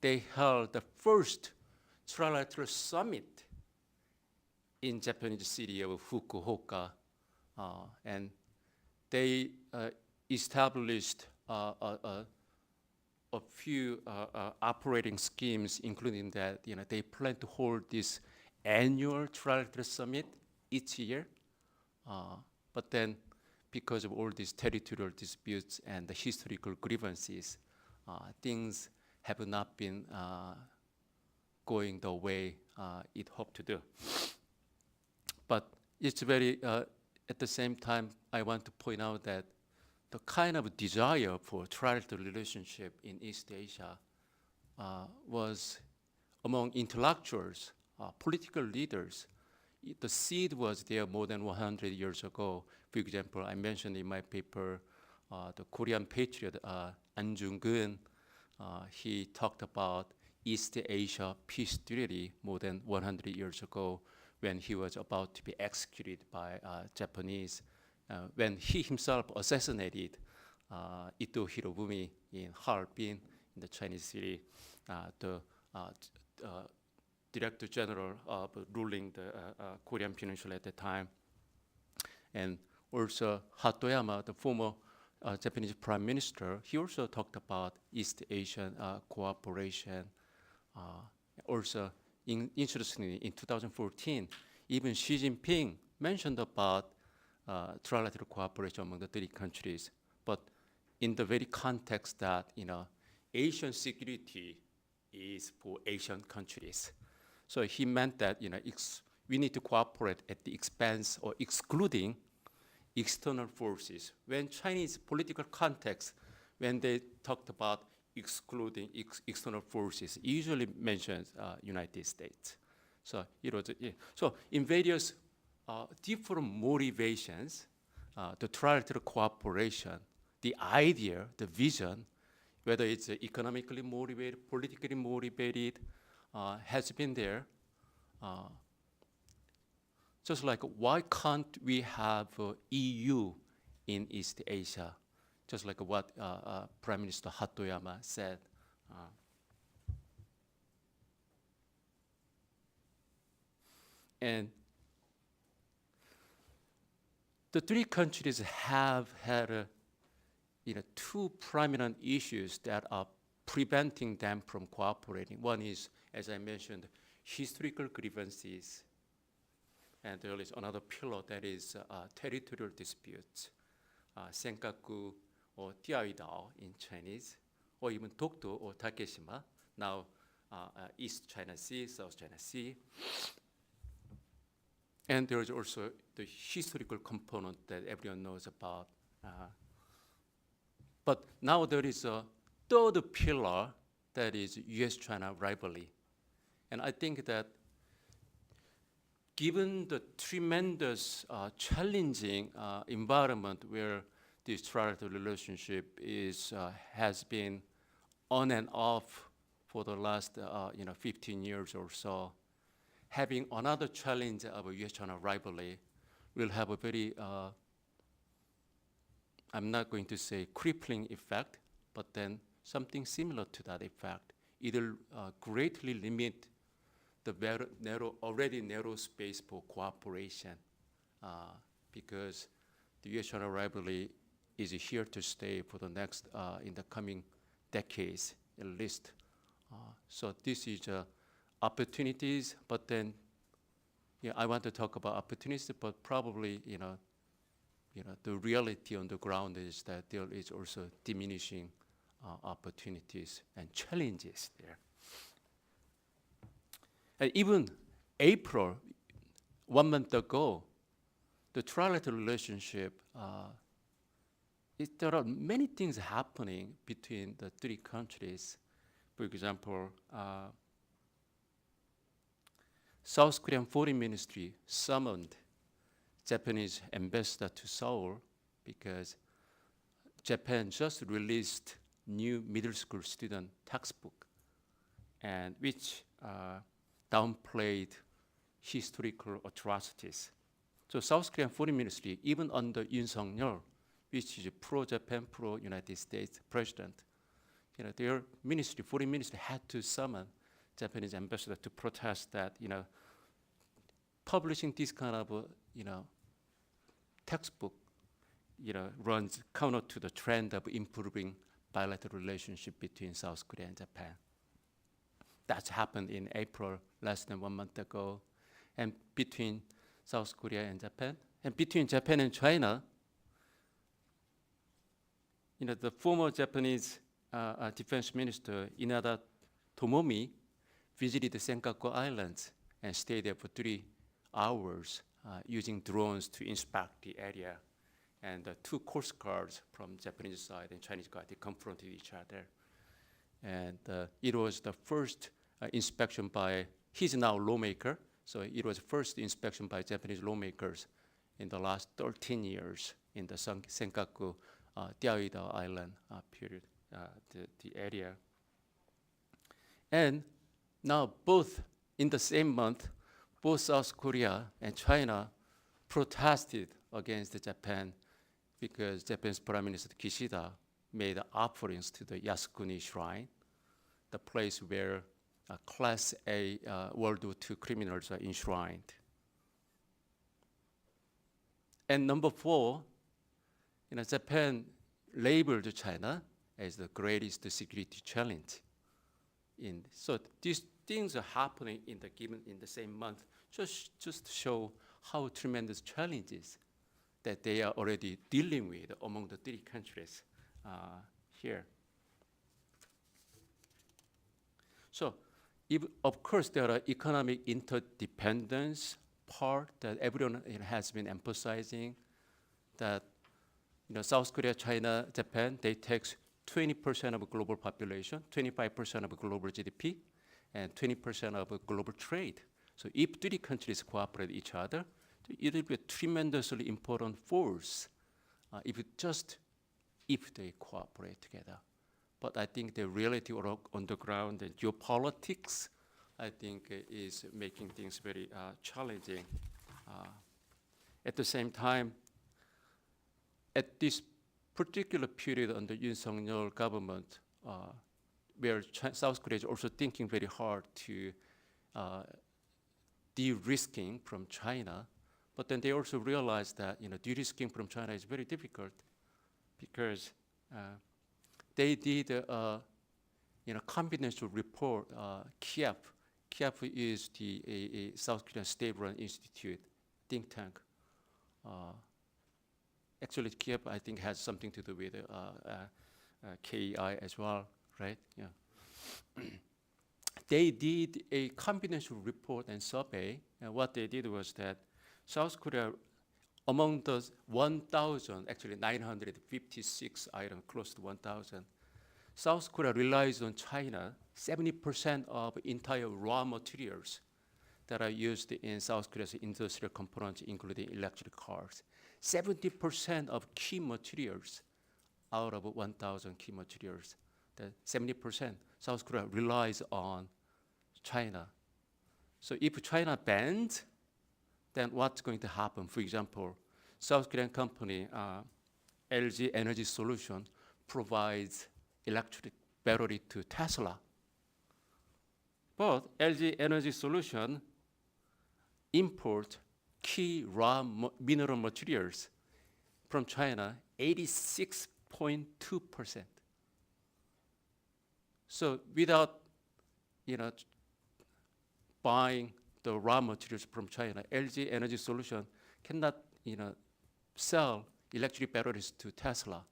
they held the first trilateral summit in Japanese city of Fukuoka, and they established a few operating schemes, including that they plan to hold this annual trilateral summit each year, but then because of all these territorial disputes and the historical grievances, things have not been going the way it hoped to do. But it's very, at the same time, I want to point out that the kind of desire for trilateral relationship in East Asia was among intellectuals, political leaders. The seed was there more than 100 years ago. For example, I mentioned in my paper, the Korean patriot, An Jung-geun, he talked about East Asia peace treaty more than 100 years ago when he was about to be executed by Japanese, when he himself assassinated Ito Hirobumi in Harbin, in the Chinese city, the Director General of ruling the Korean Peninsula at the time. And also Hatoyama, the former Japanese Prime Minister, he also talked about East Asian cooperation. Also, interestingly, in 2014, even Xi Jinping mentioned about trilateral cooperation among the three countries, but in the very context that Asian security is for Asian countries. So he meant that we need to cooperate at the expense or excluding external forces. When Chinese political context, when they talked about excluding external forces, it usually mentions United States. So so in various different motivations, the trilateral cooperation, the idea, the vision, whether it's economically motivated, politically motivated, has been there. Just like, why can't we have EU in East Asia? Just like what Prime Minister Hatoyama said. And the three countries have had two prominent issues that are preventing them from cooperating. One is, as I mentioned, historical grievances, and there is another pillar that is territorial disputes, Senkaku or Diaoyidao in Chinese, or even Dokdo or Takeshima, now East China Sea, South China Sea. And there is also the historical component that everyone knows about. But now there is a third pillar that is US-China rivalry. And I think that given the tremendous challenging environment where this trilateral relationship has been on and off for the last 15 years or so, having another challenge of a US-China rivalry will have a very, I'm not going to say crippling effect, but then something similar to that effect. It'll greatly limit the already narrow space for cooperation, because the US-China rivalry is here to stay for the next, in the coming decades at least. So this is opportunities, but then, I want to talk about opportunities, but probably, the reality on the ground is that there is also diminishing opportunities and challenges there. And even April, 1 month ago, the trilateral relationship, there are many things happening between the three countries. For example, South Korean Foreign Ministry summoned Japanese ambassador to Seoul because Japan just released new middle school student textbook, and which downplayed historical atrocities. So South Korean Foreign Ministry, even under Yoon Suk-yeol, which is a pro-Japan, pro-United States president, their ministry, foreign ministry, had to summon Japanese ambassador to protest that, publishing this kind of, textbook, runs counter to the trend of improving bilateral relationship between South Korea and Japan. That's happened in April, less than 1 month ago. And between South Korea and Japan, and between Japan and China, the former Japanese defense minister, Inada Tomomi, visited the Senkaku Islands and stayed there for 3 hours using drones to inspect the area. And the 2 coast guards from Japanese side and Chinese side, they confronted each other. And it was the first inspection by, he's now lawmaker, so it was the first inspection by Japanese lawmakers in the last 13 years in the Senkaku Diaoida Island period, the area. And now both, in the same month, both South Korea and China protested against Japan because Japan's Prime Minister Kishida made offerings to the Yasukuni Shrine, the place where Class A World War II criminals are enshrined. And number 4, Japan labeled China as the greatest security challenge. So these things are happening in the same month, just to show how tremendous challenges that they are already dealing with among the 3 countries here. So, of course, there are economic interdependence part that everyone has been emphasizing, that South Korea, China, Japan, they take 20% of global population, 25% of global GDP, and 20% of global trade. So if 3 countries cooperate with each other, it will be a tremendously important force if they cooperate together. But I think the reality on the ground, the geopolitics, I think is making things very challenging. At the same time, at this particular period under Yoon Suk-yeol government, where South Korea is also thinking very hard to de-risking from China, but then they also realize that de-risking from China is very difficult because they did a confidential report. Kiev is a South Korean state-run institute, think tank. Actually, Kiev, I think, has something to do with KEI as well, right? Yeah. They did a confidential report and survey, and what they did was that South Korea, among those 1,000, actually 956 items, close to 1,000, South Korea relies on China 70% of entire raw materials that are used in South Korea's industrial components, including electric cars. 70% of key materials out of 1,000 key materials, that 70%, South Korea relies on China. So if China bans, then what's going to happen? For example, South Korean company LG Energy Solution provides electric battery to Tesla. But LG Energy Solution import key raw mineral materials from China, 86.2%. So without buying the raw materials from China, LG Energy Solution cannot sell electric batteries to Tesla.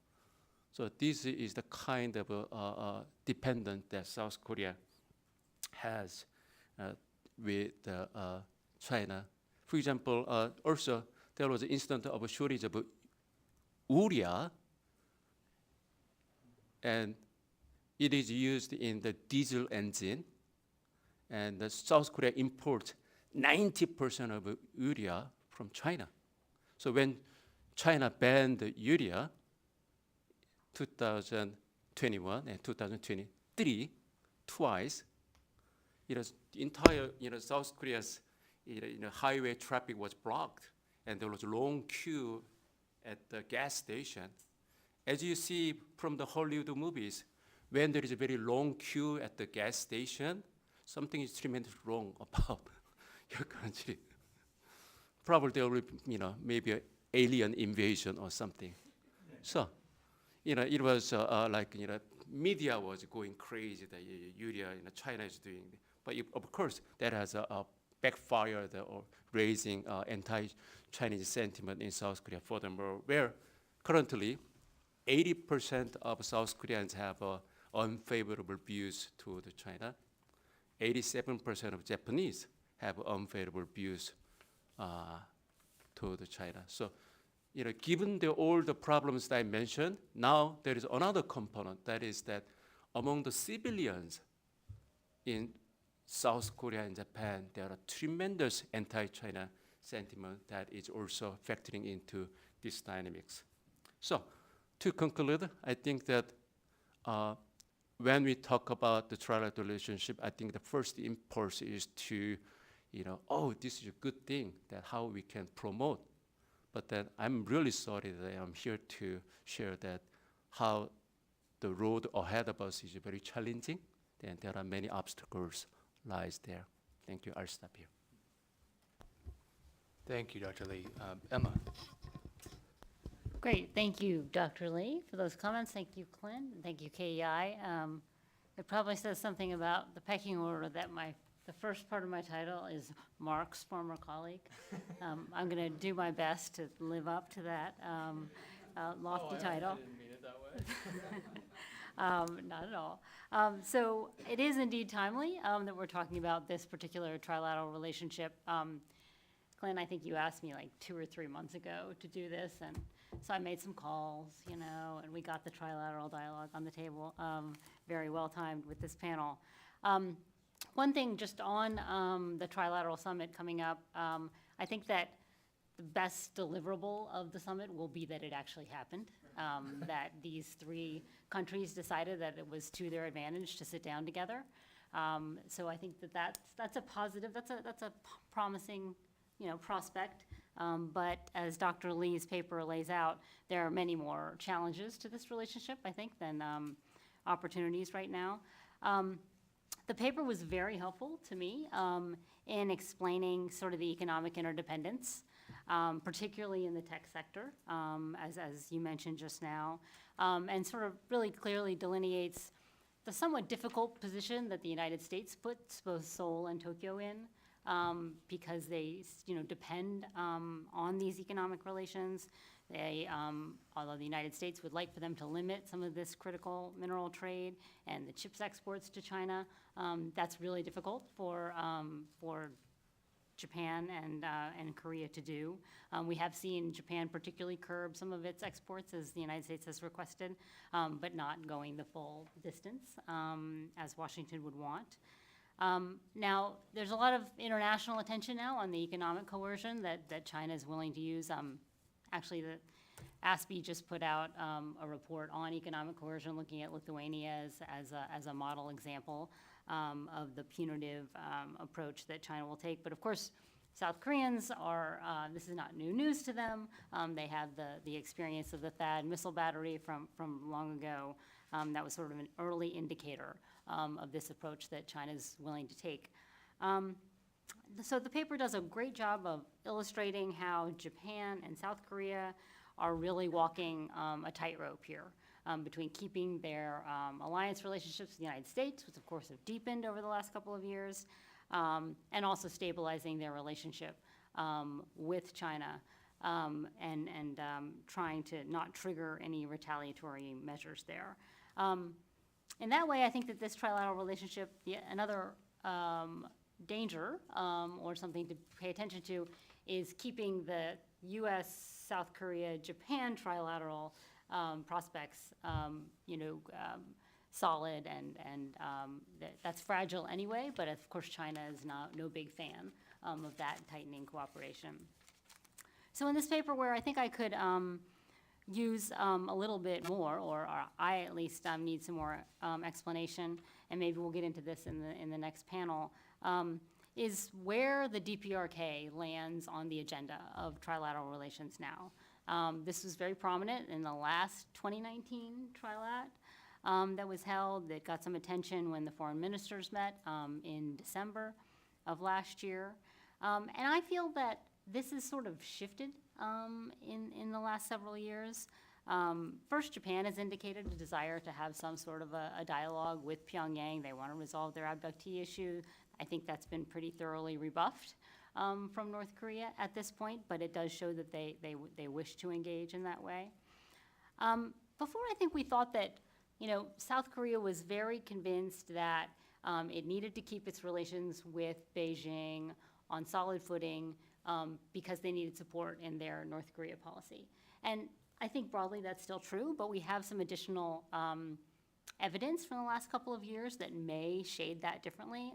So this is the kind of dependence that South Korea has with China. For example, also there was an incident of a shortage of urea, and it is used in the diesel engine, and the South Korea imports 90% of urea from China. So when China banned the urea, 2021 and 2023, twice, entire South Korea's highway traffic was blocked, and there was a long queue at the gas station. As you see from the Hollywood movies, when there is a very long queue at the gas station, something is tremendously wrong about your country. Probably there will be, maybe an alien invasion or something. So, it was like, media was going crazy that urea, China is doing. But of course, that has backfired or raising anti-Chinese sentiment in South Korea. Furthermore, where currently 80% of South Koreans have unfavorable views toward China. 87% of Japanese have unfavorable views toward China. So, given all the problems that I mentioned, now there is another component, that is that among the civilians in South Korea and Japan, there are tremendous anti-China sentiment that is also factoring into these dynamics. So, to conclude, I think that when we talk about the trilateral relationship, I think the first impulse is to, oh, this is a good thing, that how we can promote. But then I'm really sorry that I'm here to share that how the road ahead of us is very challenging, and there are many obstacles lies there. Thank you. I'll stop here.
Thank you, Dr. Lee. Emma.
Great, thank you, Dr. Lee, for those comments. Thank you, Clint, and thank you, KEI. It probably says something about the pecking order that the first part of my title is Mark's former colleague. I'm going to do my best to live up to that lofty title.
I didn't mean it that way.
Not at all. So it is indeed timely that we're talking about this particular trilateral relationship. Clint, I think you asked me like 2 or 3 months ago to do this, and so I made some calls, and we got the trilateral dialogue on the table, very well timed with this panel. One thing just on the trilateral summit coming up, I think that the best deliverable of the summit will be that it actually happened, that these 3 countries decided that it was to their advantage to sit down together. So I think that's a positive, that's a promising prospect. But as Dr. Lee's paper lays out, there are many more challenges to this relationship, I think, than opportunities right now. The paper was very helpful to me in explaining sort of the economic interdependence, particularly in the tech sector, as you mentioned just now, and sort of really clearly delineates the somewhat difficult position that the United States puts both Seoul and Tokyo in, because they depend on these economic relations. They, although the United States would like for them to limit some of this critical mineral trade and the chips exports to China, that's really difficult for Japan and Korea to do. We have seen Japan particularly curb some of its exports, as the United States has requested, but not going the full distance as Washington would want. Now, there's a lot of international attention now on the economic coercion that China is willing to use. Actually, the ASPE just put out a report on economic coercion, looking at Lithuania as a model example of the punitive approach that China will take. But of course, South Koreans are, this is not new news to them. They have the experience of the THAAD missile battery from long ago. That was sort of an early indicator of this approach that China's willing to take. So the paper does a great job of illustrating how Japan and South Korea are really walking a tightrope here between keeping their alliance relationships with the United States, which of course have deepened over the last couple of years, and also stabilizing their relationship with China and trying to not trigger any retaliatory measures there. In that way, I think that this trilateral relationship, another danger or something to pay attention to is keeping the US, South Korea, Japan trilateral prospects, solid, and that's fragile anyway. But of course, China is no big fan of that tightening cooperation. So in this paper, where I think I could use a little bit more, or I at least need some more explanation, and maybe we'll get into this in the next panel, is where the DPRK lands on the agenda of trilateral relations now. This was very prominent in the last 2019 trilat that was held. It got some attention when the foreign ministers met in December of last year. And I feel that this has sort of shifted in the last several years. First, Japan has indicated a desire to have some sort of a dialogue with Pyongyang. They want to resolve their abductee issue. I think that's been pretty thoroughly rebuffed from North Korea at this point, but it does show that they wish to engage in that way. Before, I think we thought that, South Korea was very convinced that it needed to keep its relations with Beijing on solid footing because they needed support in their North Korea policy. And I think broadly that's still true, but we have some additional evidence from the last couple of years that may shade that differently.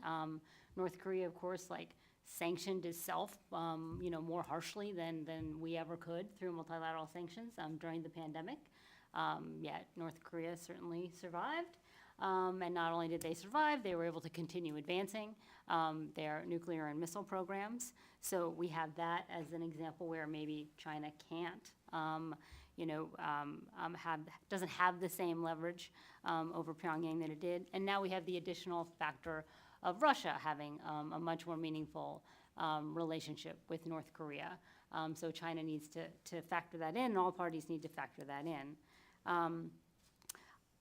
North Korea, of course, sanctioned itself, more harshly than we ever could through multilateral sanctions during the pandemic. Yet North Korea certainly survived. And not only did they survive, they were able to continue advancing their nuclear and missile programs. So we have that as an example where maybe China can't, doesn't have the same leverage over Pyongyang that it did. And now we have the additional factor of Russia having a much more meaningful relationship with North Korea. So China needs to factor that in, and all parties need to factor that in.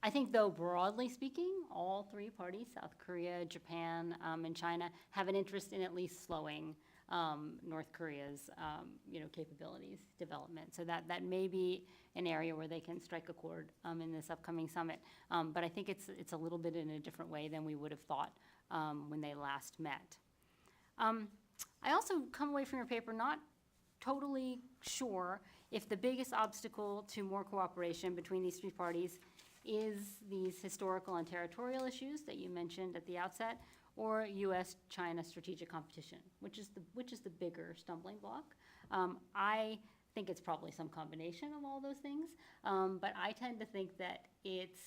I think, though, broadly speaking, all three parties, South Korea, Japan, and China, have an interest in at least slowing North Korea's, capabilities development. So that may be an area where they can strike a chord in this upcoming summit. But I think it's a little bit in a different way than we would have thought when they last met. I also come away from your paper not totally sure if the biggest obstacle to more cooperation between these three parties is these historical and territorial issues that you mentioned at the outset, or U.S.-China strategic competition, which is the bigger stumbling block. I think it's probably some combination of all those things, but I tend to think that it's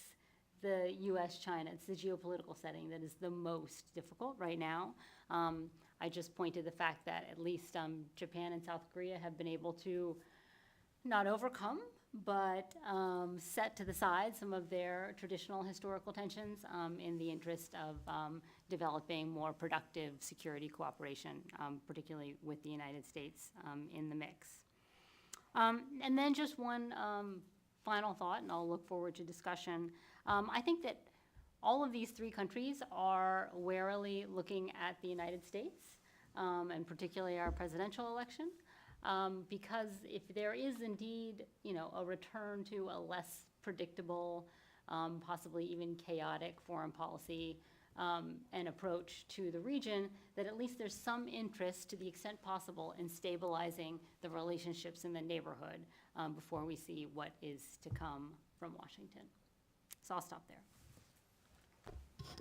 the U.S.-China, it's the geopolitical setting that is the most difficult right now. I just point to the fact that at least Japan and South Korea have been able to not overcome, but set to the side some of their traditional historical tensions in the interest of developing more productive security cooperation, particularly with the United States in the mix. And then just one final thought, and I'll look forward to discussion. I think that all of these three countries are warily looking at the United States, and particularly our presidential election. Because if there is indeed, a return to a less predictable, possibly even chaotic foreign policy and approach to the region, that at least there's some interest, to the extent possible, in stabilizing the relationships in the neighborhood before we see what is to come from Washington. So I'll stop there.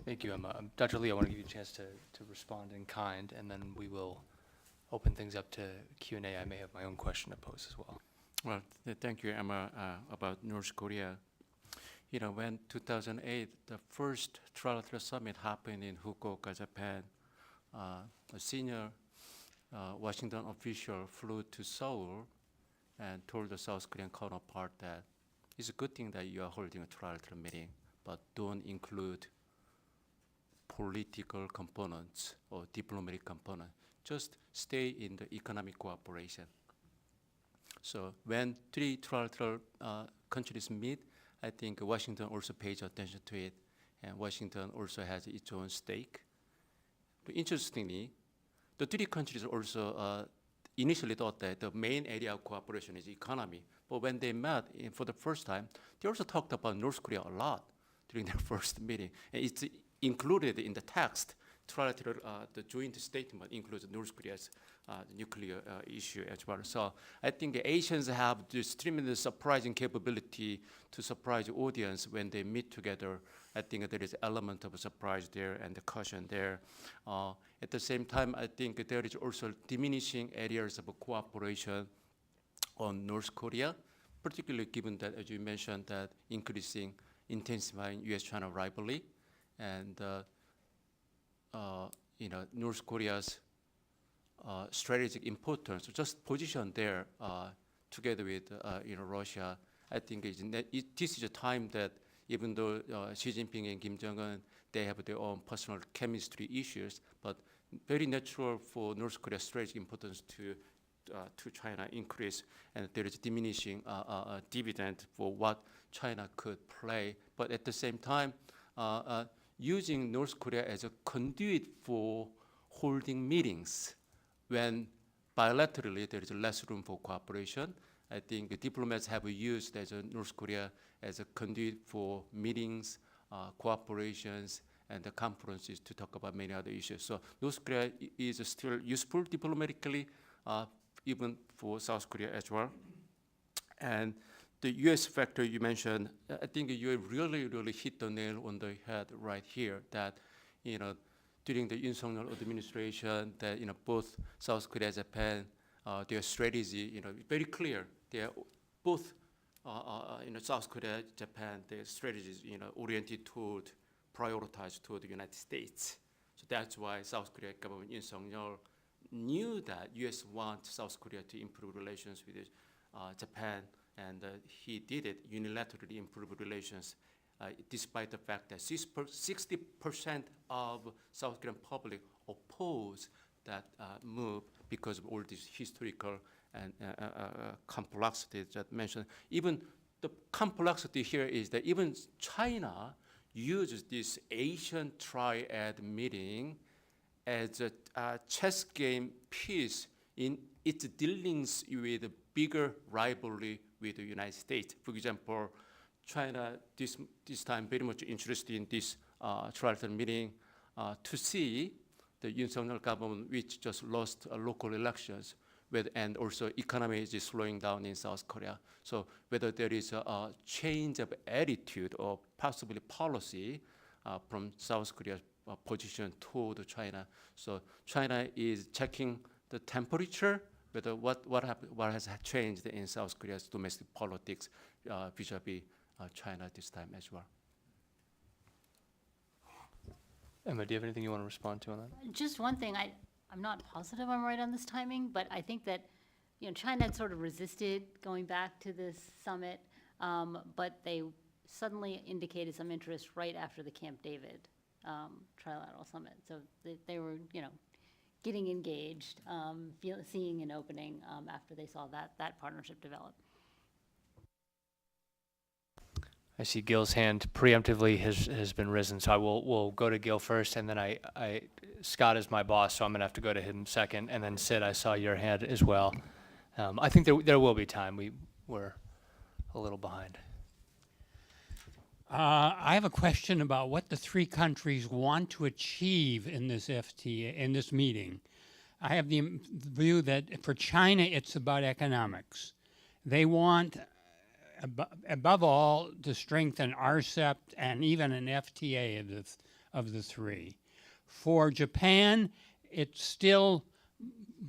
Thank you, Emma. Dr. Lee, I want to give you a chance to respond in kind, and then we will open things up to Q&A. I may have my own question to pose as well.
Well, thank you, Emma, about North Korea. When 2008, the first trilateral summit happened in Fukuoka, Japan, a senior Washington official flew to Seoul and told the South Korean counterpart that it's a good thing that you are holding a trilateral meeting, but don't include political components or diplomatic components. Just stay in the economic cooperation. So when three trilateral countries meet, I think Washington also pays attention to it, and Washington also has its own stake. But interestingly, the three countries also initially thought that the main area of cooperation is economy. But when they met for the first time, they also talked about North Korea a lot during their first meeting. And it's included in the text trilateral, the joint statement includes North Korea's nuclear issue as well. So I think the Asians have this tremendous surprising capability to surprise the audience when they meet together. I think there is an element of a surprise there and the caution there. At the same time, I think there is also diminishing areas of cooperation on North Korea, particularly given that, as you mentioned, that intensifying U.S.-China rivalry, and North Korea's strategic importance, just position there together with Russia. I think this is a time that even though Xi Jinping and Kim Jong-un, they have their own personal chemistry issues, but very natural for North Korea's strategic importance to China increase, and there is diminishing dividend for what China could play. But at the same time, using North Korea as a conduit for holding meetings when bilaterally there is less room for cooperation. I think the diplomats have used North Korea as a conduit for meetings, cooperations, and the conferences to talk about many other issues. So North Korea is still useful diplomatically, even for South Korea as well. And the U.S. factor you mentioned, I think you really, really hit the nail on the head right here. That during the Yoon Suk-yeol administration, that both South Korea and Japan, their strategy, very clear. They are both, South Korea, Japan, their strategies, oriented toward, prioritized toward the United States. So that's why South Korea government Yoon Suk-yeol knew that U.S. wants South Korea to improve relations with Japan, and he did it unilaterally, improve relations, despite the fact that 60% of South Korean public oppose that move because of all this historical and complexity that mentioned. Even the complexity here is that even China uses this Asian triad meeting as a chess game piece in its dealings with a bigger rivalry with the United States. For example, China this time very much interested in this trilateral meeting to see the Yoon Suk-yeol government, which just lost local elections, and also economy is slowing down in South Korea. So whether there is a change of attitude or possibly policy from South Korea's position toward China. So China is checking the temperature, whether what has changed in South Korea's domestic politics vis-a-vis China this time as well.
Emma, do you have anything you want to respond to on that?
Just one thing, I'm not positive I'm right on this timing, but I think that China had sort of resisted going back to this summit, but they suddenly indicated some interest right after the Camp David trilateral summit. So they were, getting engaged, seeing an opening after they saw that partnership develop.
I see Gil's hand preemptively has been risen, so we'll go to Gil first, and then Scott is my boss, so I'm gonna have to go to him second, and then Sid, I saw your hand as well. I think there will be time. We're a little behind.
I have a question about what the three countries want to achieve in this FTA, in this meeting. I have the view that for China, it's about economics. They want, above all, to strengthen RCEP and even an FTA of the three. For Japan, it's still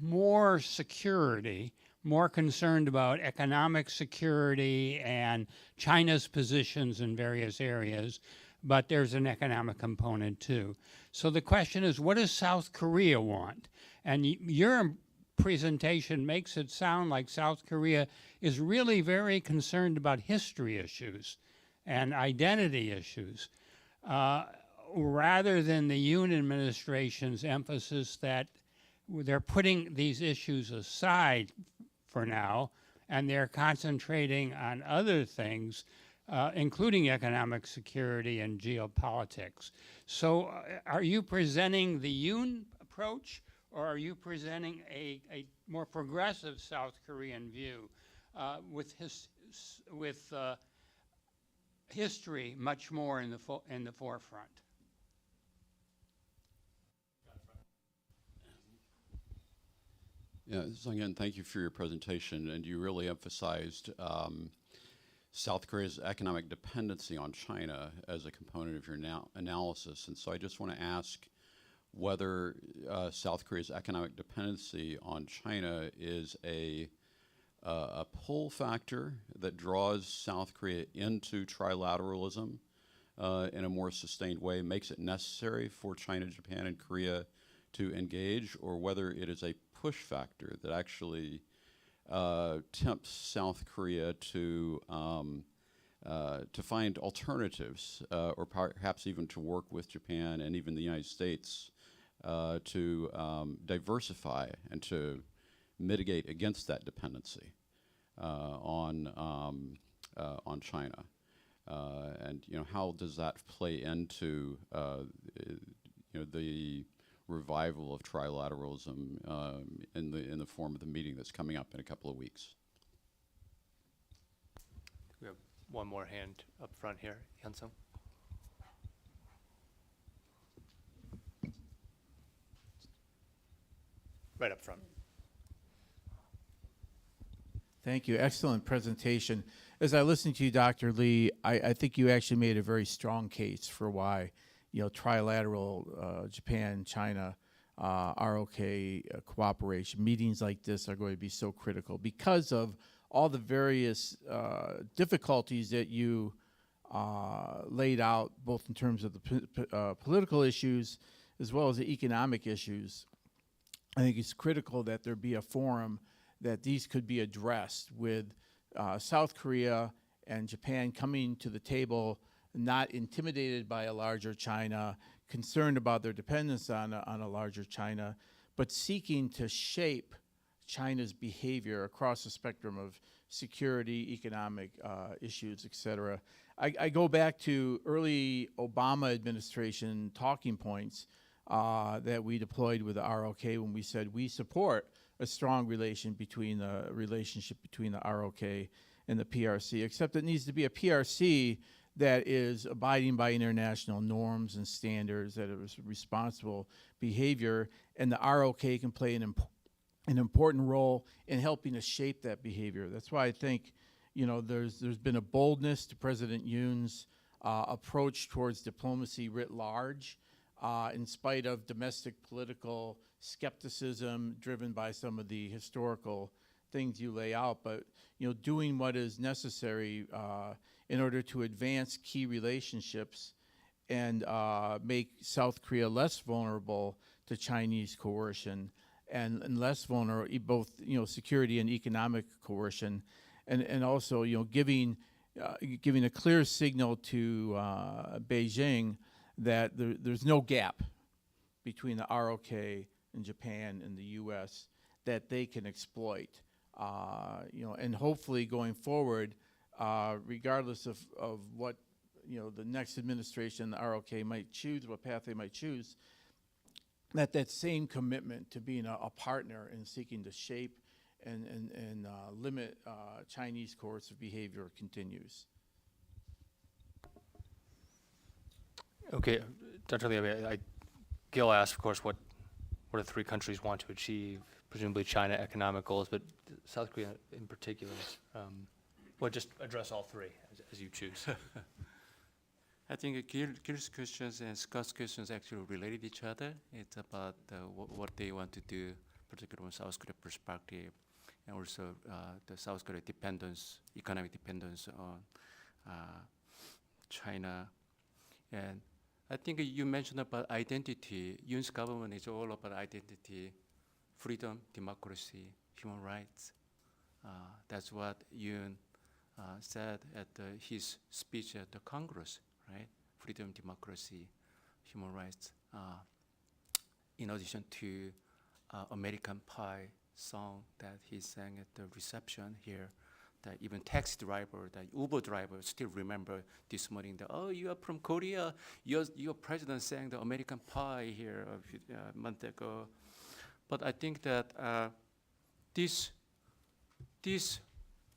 more security, more concerned about economic security and China's positions in various areas, but there's an economic component too. So the question is, what does South Korea want? And your presentation makes it sound like South Korea is really very concerned about history issues and identity issues, rather than the Yoon administration's emphasis that they're putting these issues aside for now, and they're concentrating on other things, including economic security and geopolitics. So are you presenting the Yoon approach, or are you presenting a more progressive South Korean view with history much more in the forefront?
Yeah, so again, thank you for your presentation, and you really emphasized South Korea's economic dependency on China as a component of your analysis. And so I just want to ask whether South Korea's economic dependency on China is a pull factor that draws South Korea into trilateralism in a more sustained way, makes it necessary for China, Japan, and Korea to engage, or whether it is a push factor that actually tempts South Korea to find alternatives, or perhaps even to work with Japan and even the United States to diversify and to mitigate against that dependency on China. And how does that play into the revival of trilateralism in the form of the meeting that's coming up in a couple of weeks?
We have one more hand up front here, Hyun-Sung. Right up front.
Thank you. Excellent presentation. As I listened to you, Dr. Lee, I think you actually made a very strong case for why, trilateral Japan-China ROK cooperation, meetings like this are going to be so critical because of all the various difficulties that you laid out, both in terms of the political issues as well as the economic issues. I think it's critical that there be a forum that these could be addressed with South Korea and Japan coming to the table, not intimidated by a larger China, concerned about their dependence on a larger China, but seeking to shape China's behavior across the spectrum of security, economic issues, et cetera. I go back to early Obama administration talking points that we deployed with the ROK when we said we support a strong relationship between the ROK and the PRC, except it needs to be a PRC that is abiding by international norms and standards, that is responsible behavior, and the ROK can play an important role in helping to shape that behavior. That's why I think, there's been a boldness to President Yoon's approach towards diplomacy writ large, in spite of domestic political skepticism driven by some of the historical things you lay out, but doing what is necessary in order to advance key relationships and make South Korea less vulnerable to Chinese coercion and less vulnerable, both security and economic coercion, and also giving a clear signal to Beijing that there's no gap between the ROK and Japan and the U.S. that they can exploit, and hopefully going forward, regardless of what the next administration, the ROK might choose, what path they might choose, that same commitment to being a partner in seeking to shape and limit Chinese coercive behavior continues.
Okay, Dr. Lee, Gil asked, of course, what do three countries want to achieve? Presumably China economic goals, but South Korea in particular. Well, just address all three as you choose.
I think Gil's questions and Scott's questions actually related each other. It's about what they want to do, particularly from South Korea perspective, and also the South Korea dependence, economic dependence on China. And I think you mentioned about identity. Yoon's government is all about identity, freedom, democracy, human rights. That's what Yoon said at his speech at the Congress, right? Freedom, democracy, human rights. In addition to American Pie song that he sang at the reception here, that even taxi driver, that Uber driver still remember this morning that, oh, you are from Korea, your president sang the American Pie here a month ago. But I think that this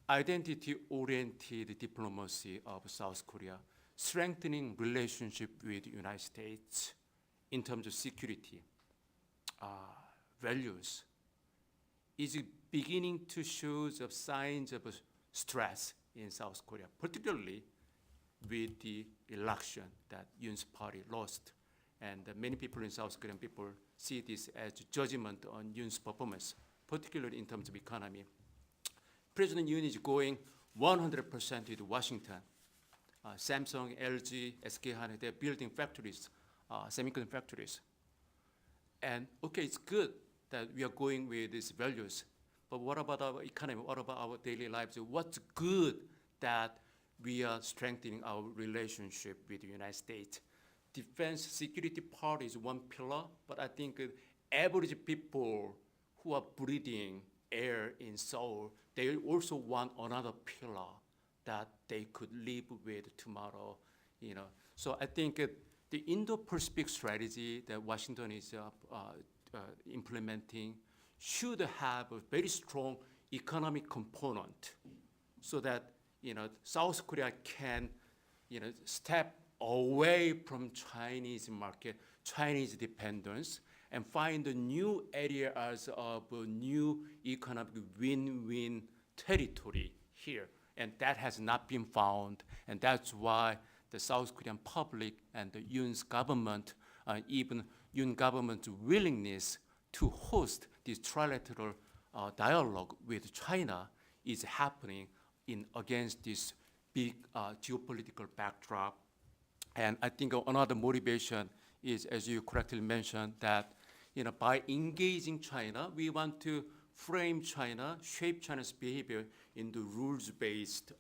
identity-oriented diplomacy of South Korea, strengthening relationship with the United States in terms of security, values, is beginning to show the signs of stress in South Korea, particularly with the election that Yoon's party lost. And many people in South Korean people see this as judgment on Yoon's performance, particularly in terms of economy. President Yoon is going 100% with Washington. Samsung, LG, SK Hynix, they're building factories, semiconductor factories. And okay, it's good that we are going with these values, but what about our economy? What about our daily lives? What's good that we are strengthening our relationship with the United States? Defense security part is one pillar, but I think average people who are breathing air in Seoul, they also want another pillar that they could live with tomorrow, you know. So I think the Indo-Pacific strategy that Washington is implementing should have a very strong economic component, so that, you know, South Korea can, you know, step away from Chinese market, Chinese dependence, and find new areas of new economic win-win territory here. And that has not been found, and that's why the South Korean public and the Yoon's government, even Yoon government's willingness to host this trilateral dialogue with China is happening against this big geopolitical backdrop. And I think another motivation is, as you correctly mentioned, that, you know, by engaging China, we want to frame China, shape China's behavior in the rules-based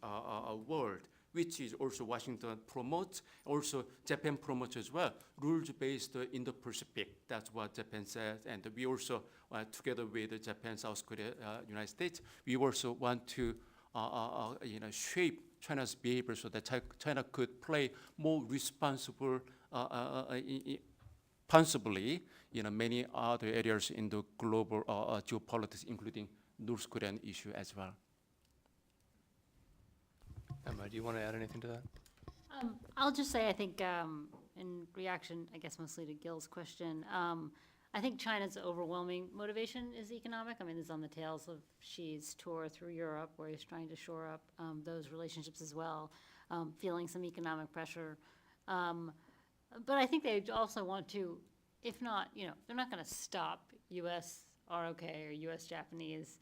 world, which is also Washington promotes, also Japan promotes as well. Rules-based Indo-Pacific, that's what Japan says, and we also, together with Japan, South Korea, United States, we also want to you know, shape China's behavior so that China could play more responsibly, you know, many other areas in the global geopolitics, including North Korean issue as well.
Emma, do you want to add anything to that?
I'll just say, I think, in reaction, I guess mostly to Gil's question, I think China's overwhelming motivation is economic. I mean, this is on the tails of Xi's tour through Europe, where he's trying to shore up those relationships as well, feeling some economic pressure. But I think they also want to, if not, you know, they're not going to stop US-ROK or US-Japanese,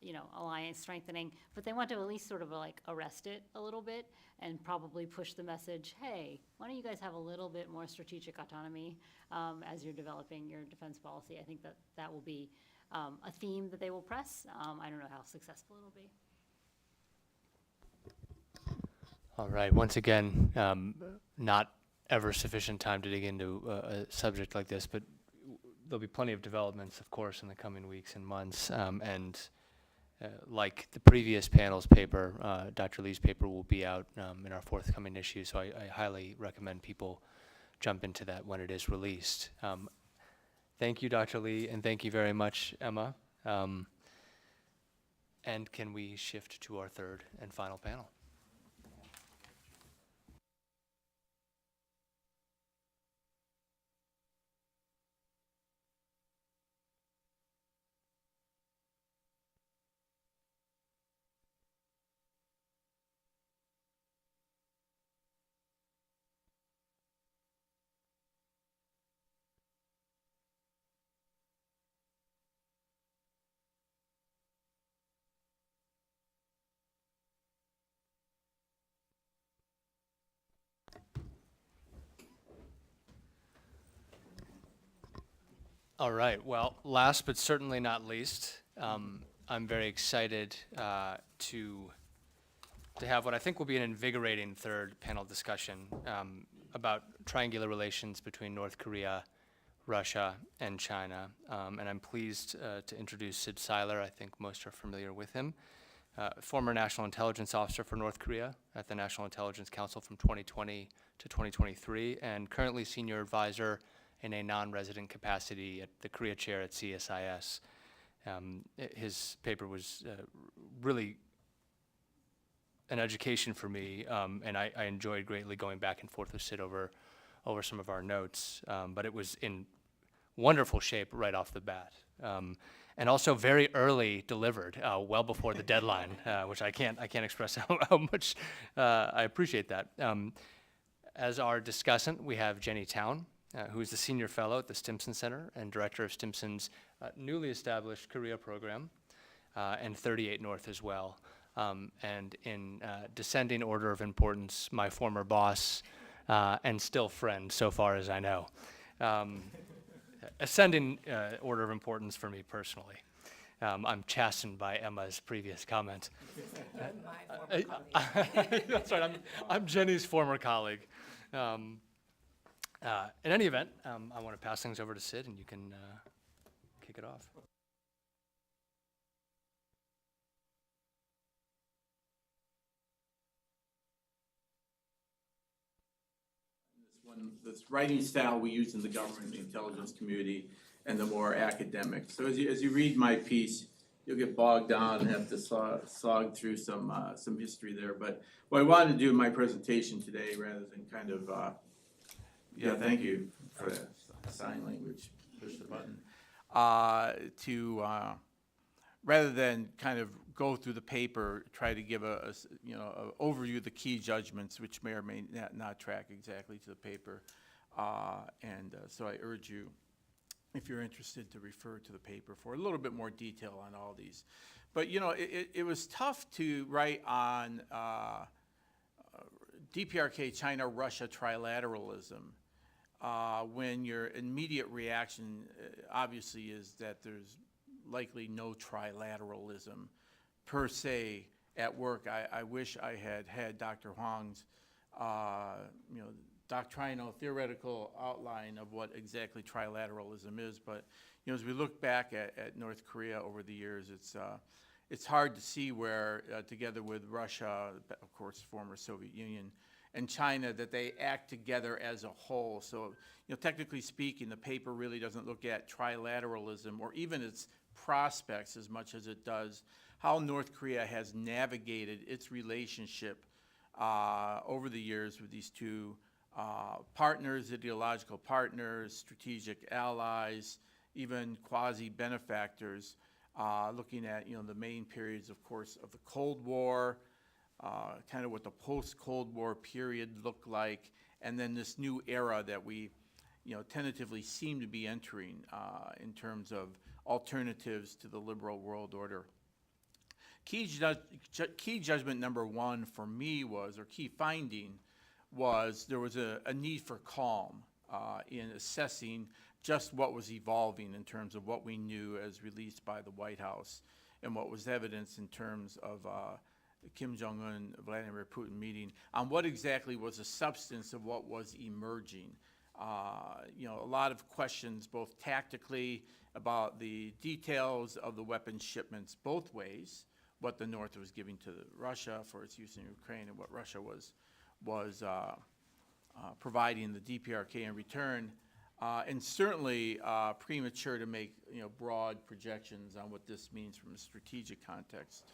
you know, alliance strengthening, but they want to at least sort of like arrest it a little bit and probably push the message, hey, why don't you guys have a little bit more strategic autonomy as you're developing your defense policy? I think that will be a theme that they will press. I don't know how successful it'll be.
All right, once again, not ever sufficient time to dig into a subject like this, but there'll be plenty of developments, of course, in the coming weeks and months. And like the previous panel's paper, Dr. Lee's paper will be out in our forthcoming issue, so I highly recommend people jump into that when it is released. Thank you, Dr. Lee, and thank you very much, Emma. And can we shift to our third and final panel? All right, well, last but certainly not least, I'm very excited to have what I think will be an invigorating third panel discussion about triangular relations between North Korea, Russia, and China. And I'm pleased to introduce Sid Seiler. I think most are familiar with him. Former National Intelligence Officer for North Korea at the National Intelligence Council from 2020 to 2023, and currently Senior Advisor in a non-resident capacity at the Korea Chair at CSIS. His paper was really an education for me, and I enjoyed greatly going back and forth with Sid over some of our notes, but it was in wonderful shape right off the bat. and also very early delivered, well before the deadline, which I can't express how much I appreciate that. As our discussant, we have Jenny Town, who is the Senior Fellow at the Stimson Center and Director of Stimson's newly established Korea program, and 38 North as well. And in descending order of importance, my former boss and still friend so far as I know. Ascending order of importance for me personally. I'm chastened by Emma's previous comment. That's right, I'm Jenny's former colleague. In any event, I want to pass things over to Sid, and you can kick it off.
This writing style we use in the government, the intelligence community, and the more academic. So as you read my piece, you'll get bogged down and have to slog through some history there. But what I wanted to do in my presentation today, rather than kind of, thank you for that sign language, push the button, rather than kind of go through the paper, try to give a overview of the key judgments, which may or may not track exactly to the paper. So I urge you, if you're interested, to refer to the paper for a little bit more detail on all these. But it was tough to write on DPRK, China, Russia trilateralism when your immediate reaction obviously is that there's likely no trilateralism per se at work. I wish I had Dr. Huang's doctrinal theoretical outline of what exactly trilateralism is, but as we look back at North Korea over the years, it's hard to see where together with Russia, of course former Soviet Union, and China, that they act together as a whole. So technically speaking, the paper really doesn't look at trilateralism or even its prospects as much as it does how North Korea has navigated its relationship over the years with these two partners, ideological partners, strategic allies, even quasi-benefactors, looking at the main periods, of course, of the Cold War, kind of what the post-Cold War period looked like, and then this new era that we tentatively seem to be entering in terms of alternatives to the liberal world order. Key judgment number one for me was, or key finding was, there was a need for calm in assessing just what was evolving in terms of what we knew as released by the White House and what was evidenced in terms of the Kim Jong-un, Vladimir Putin meeting on what exactly was the substance of what was emerging. A lot of questions, both tactically about the details of the weapons shipments both ways, what the North was giving to Russia for its use in Ukraine and what Russia was providing the DPRK in return, and certainly premature to make broad projections on what this means from a strategic context.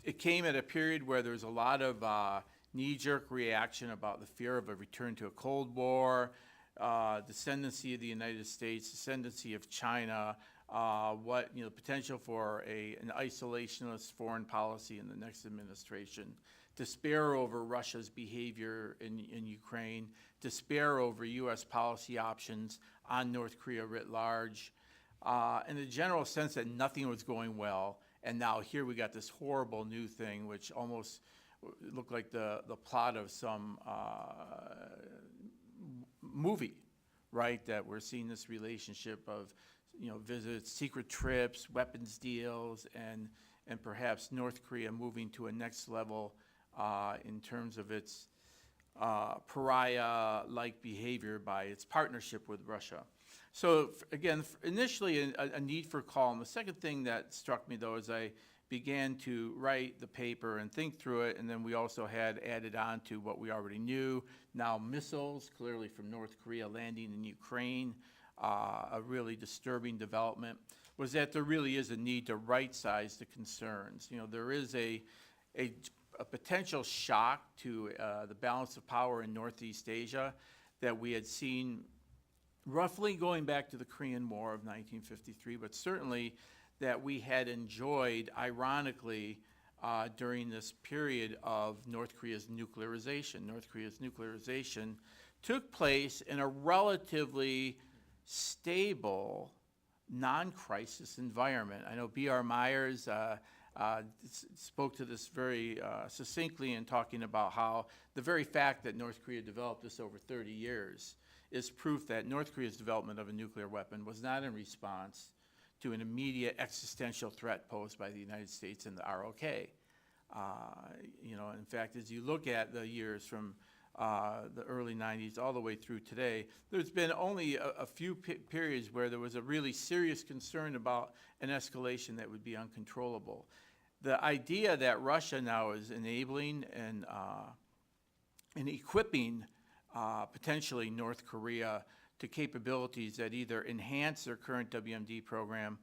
It came at a period where there was a lot of knee-jerk reaction about the fear of a return to a Cold War, descendancy of the United States, descendancy of China, what potential for an isolationist foreign policy in the next administration, despair over Russia's behavior in Ukraine, despair over U.S. policy options on North Korea writ large, and the general sense that nothing was going well. And now here we got this horrible new thing, which almost looked like the plot of some movie, right? That we're seeing this relationship of visits, secret trips, weapons deals, and perhaps North Korea moving to a next level in terms of its pariah-like behavior by its partnership with Russia. So again, initially a need for calm. The second thing that struck me, though, as I began to write the paper and think through it, and then we also had added on to what we already knew, now missiles, clearly from North Korea landing in Ukraine, a really disturbing development, was that there really is a need to right-size the concerns. There is a potential shock to the balance of power in Northeast Asia that we had seen roughly going back to the Korean War of 1953, but certainly that we had enjoyed, ironically, during this period of North Korea's nuclearization. North Korea's nuclearization took place in a relatively stable, non-crisis environment. I know B.R. Myers spoke to this very succinctly in talking about how the very fact that North Korea developed this over 30 years is proof that North Korea's development of a nuclear weapon was not in response to an immediate existential threat posed by the United States and the ROK. You know, in fact, as you look at the years from the early 90s all the way through today, there's been only a few periods where there was a really serious concern about an escalation that would be uncontrollable. The idea that Russia now is enabling and equipping potentially North Korea to capabilities that either enhance their current WMD program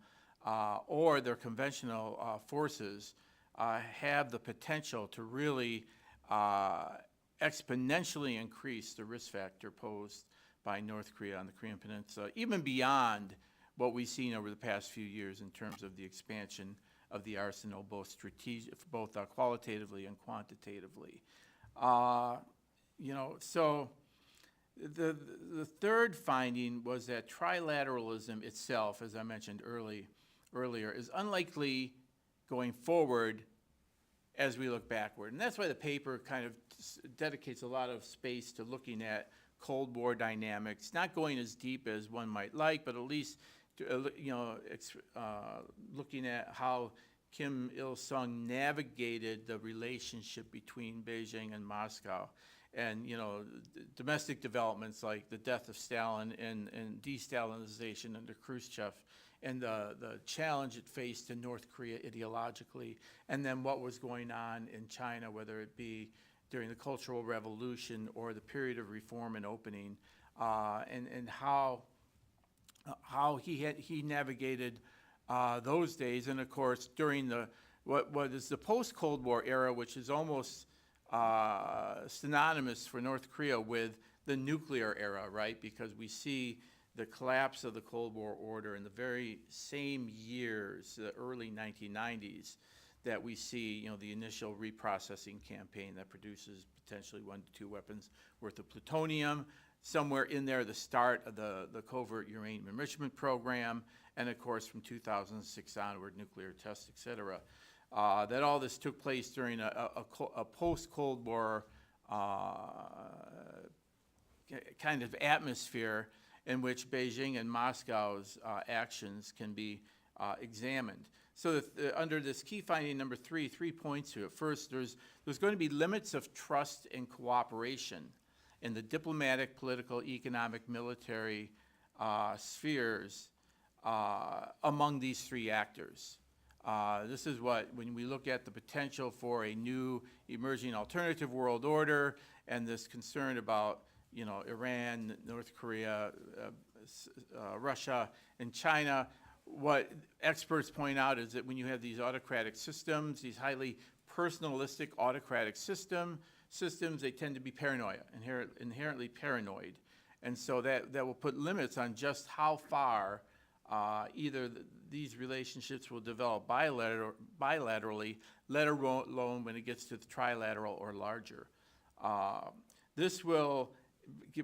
or their conventional forces have the potential to really exponentially increase the risk factor posed by North Korea on the Korean Peninsula, even beyond what we've seen over the past few years in terms of the expansion of the arsenal, both qualitatively and quantitatively. You know, so the third finding was that trilateralism itself, as I mentioned earlier, is unlikely going forward as we look backward. And that's why the paper kind of dedicates a lot of space to looking at Cold War dynamics, not going as deep as one might like, but at least to, you know, looking at how Kim Il-sung navigated the relationship between Beijing and Moscow. And, you know, domestic developments like the death of Stalin and de-Stalinization under Khrushchev, and the challenge it faced in North Korea ideologically, and then what was going on in China, whether it be during the Cultural Revolution or the period of reform and opening, and how he navigated those days. And of course, during what is the post-Cold War era, which is almost synonymous for North Korea with the nuclear era, right? Because we see the collapse of the Cold War order in the very same years, the early 1990s, that we see, you know, the initial reprocessing campaign that produces potentially 1 to 2 weapons worth of plutonium. Somewhere in there, the start of the covert uranium enrichment program, and of course, from 2006 onward, nuclear tests, et cetera. That all this took place during a post-Cold War kind of atmosphere in which Beijing and Moscow's actions can be examined. So under this key finding number 3 points to it. First, there's going to be limits of trust and cooperation in the diplomatic, political, economic, military spheres among these 3 actors. This is what, when we look at the potential for a new emerging alternative world order and this concern about, you know, Iran, North Korea, Russia, and China, what experts point out is that when you have these autocratic systems, these highly personalistic autocratic systems, they tend to be paranoia, inherently paranoid. And so that will put limits on just how far either these relationships will develop bilaterally, let alone when it gets to the trilateral or larger. This will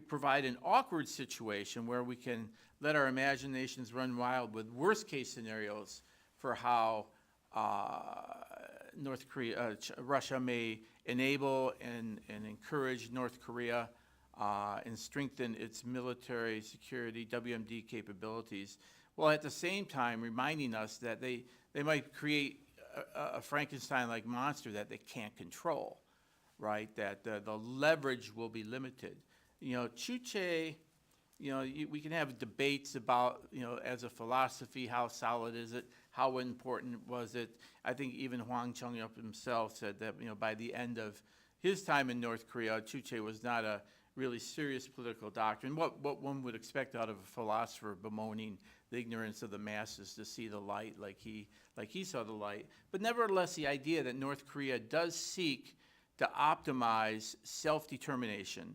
provide an awkward situation where we can let our imaginations run wild with worst case scenarios for how Russia may enable and encourage North Korea and strengthen its military security WMD capabilities, while at the same time reminding us that they might create a Frankenstein-like monster that they can't control, right? That the leverage will be limited. You know, Chuche, you know, we can have debates about, you know, as a philosophy, how solid is it? How important was it? I think even Hwang Chung-yup himself said that, you know, by the end of his time in North Korea, Chuche was not a really serious political doctrine. What one would expect out of a philosopher bemoaning the ignorance of the masses to see the light like he saw the light. But nevertheless, the idea that North Korea does seek to optimize self-determination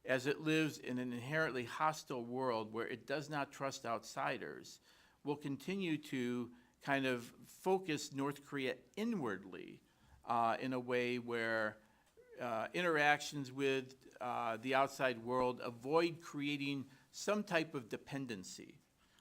as it lives in an inherently hostile world where it does not trust outsiders will continue to kind of focus North Korea inwardly in a way where interactions with the outside world avoid creating some type of dependency.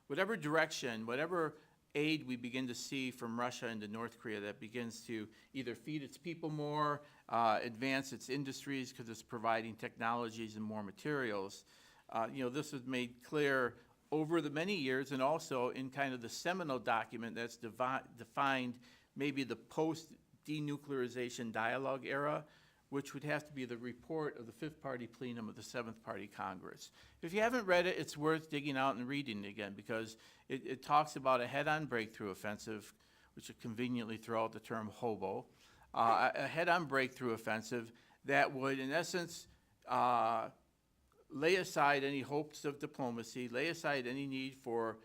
Whatever direction, whatever aid we begin to see from Russia into North Korea that begins to either feed its people more, advance its industries because it's providing technologies and more materials, this was made clear over the many years, and also in kind of the seminal document that's defined maybe the post-denuclearization dialogue era, which would have to be the report of the Fifth Party Plenum of the Seventh Party Congress. If you haven't read it, it's worth digging out and reading it again, because it talks about a head-on breakthrough offensive, which would conveniently throw out the term hobo, a head-on breakthrough offensive that would, in essence, lay aside any hopes of diplomacy, lay aside any need for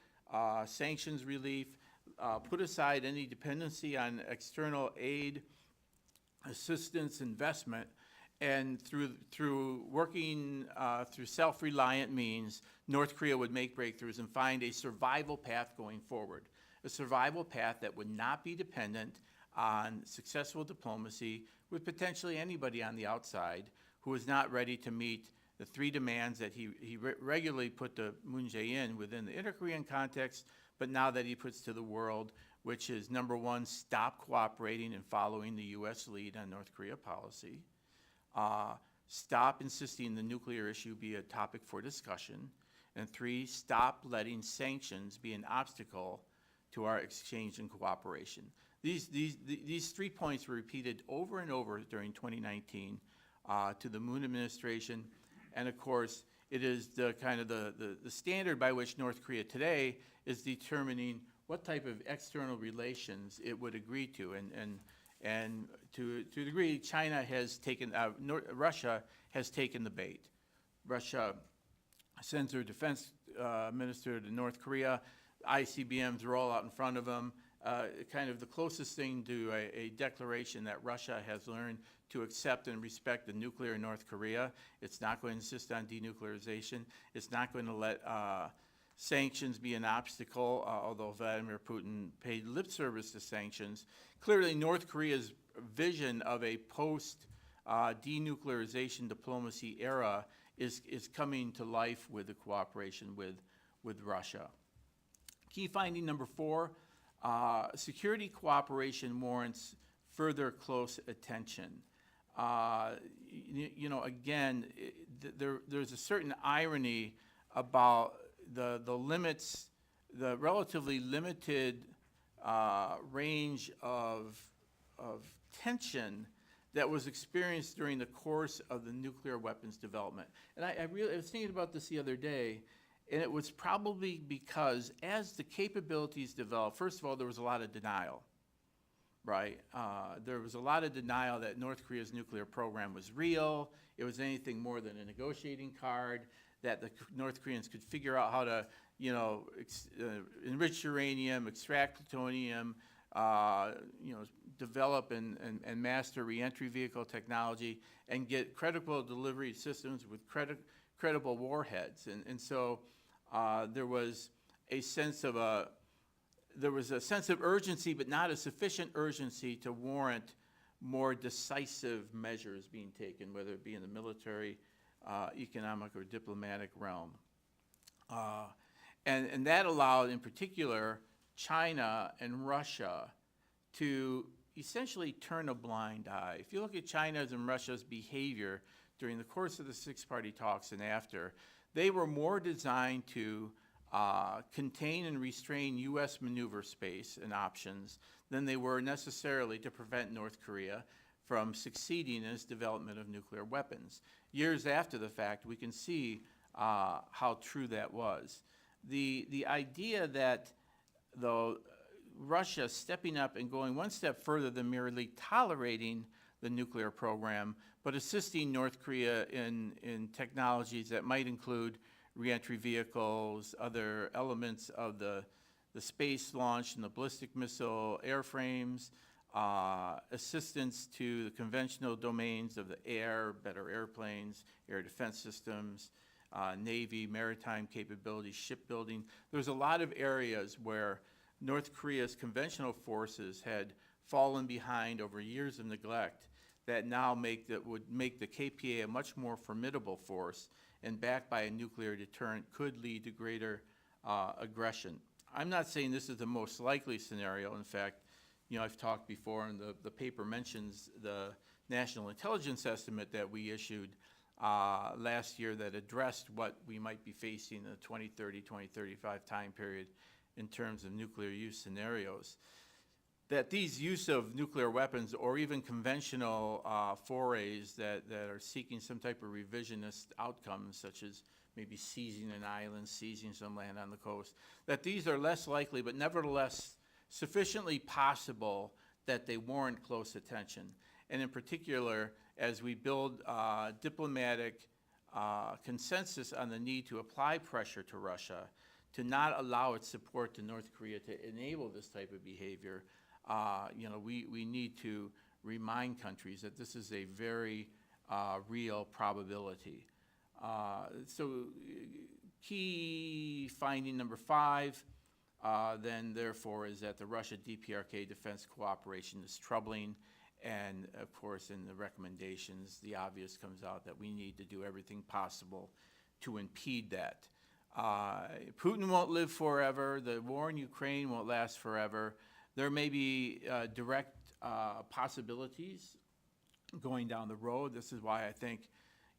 sanctions relief, put aside any dependency on external aid, assistance, investment, and through working through self-reliant means, North Korea would make breakthroughs and find a survival path going forward, a survival path that would not be dependent on successful diplomacy with potentially anybody on the outside who is not ready to meet the three demands that he regularly put to Moon Jae-in within the inter-Korean context, but now that he puts to the world, which is, number one, stop cooperating and following the U.S. lead on North Korea policy, stop insisting the nuclear issue be a topic for discussion, and three, stop letting sanctions be an obstacle to our exchange and cooperation. These 3 points were repeated over and over during 2019 to the Moon administration, and of course, it is the kind of the standard by which North Korea today is determining what type of external relations it would agree to, and to a degree, China has taken, Russia has taken the bait. Russia sends their defense minister to North Korea. ICBMs roll out in front of them. Kind of the closest thing to a declaration that Russia has learned to accept and respect the nuclear North Korea. It's not going to insist on denuclearization. It's not going to let sanctions be an obstacle, although Vladimir Putin paid lip service to sanctions. Clearly, North Korea's vision of a post-denuclearization diplomacy era is coming to life with the cooperation with Russia. Key finding number 4, security cooperation warrants further close attention. Again, there's a certain irony about the limits, the relatively limited range of tension that was experienced during the course of the nuclear weapons development. And I was thinking about this the other day, and it was probably because as the capabilities developed, first of all, there was a lot of denial, right? There was a lot of denial that North Korea's nuclear program was real. It was anything more than a negotiating card, that the North Koreans could figure out how to, enrich uranium, extract plutonium, develop and master reentry vehicle technology, and get credible delivery systems with credible warheads. And so there was a sense of urgency, but not a sufficient urgency to warrant more decisive measures being taken, whether it be in the military, economic, or diplomatic realm. And that allowed, in particular, China and Russia to essentially turn a blind eye. If you look at China's and Russia's behavior during the course of the six-party talks and after, they were more designed to contain and restrain U.S. maneuver space and options than they were necessarily to prevent North Korea from succeeding in its development of nuclear weapons. Years after the fact, we can see how true that was. The idea that, though, Russia stepping up and going one step further than merely tolerating the nuclear program, but assisting North Korea in technologies that might include reentry vehicles, other elements of the space launch and the ballistic missile airframes, assistance to the conventional domains of the air, better airplanes, air defense systems, Navy, maritime capabilities, shipbuilding. There's a lot of areas where North Korea's conventional forces had fallen behind over years of neglect that now would make the KPA a much more formidable force, and backed by a nuclear deterrent could lead to greater aggression. I'm not saying this is the most likely scenario. In fact, I've talked before, and the paper mentions the national intelligence estimate that we issued last year that addressed what we might be facing in the 2030, 2035 time period in terms of nuclear use scenarios. That these use of nuclear weapons or even conventional forays that are seeking some type of revisionist outcomes, such as maybe seizing an island, seizing some land on the coast, that these are less likely, but nevertheless sufficiently possible that they warrant close attention. And in particular, as we build diplomatic consensus on the need to apply pressure to Russia to not allow its support to North Korea to enable this type of behavior, we need to remind countries that this is a very real probability. So key finding number 5, then therefore, is that the Russia-DPRK defense cooperation is troubling. And of course, in the recommendations, the obvious comes out that we need to do everything possible to impede that. Putin won't live forever. The war in Ukraine won't last forever. There may be direct possibilities going down the road. This is why I think,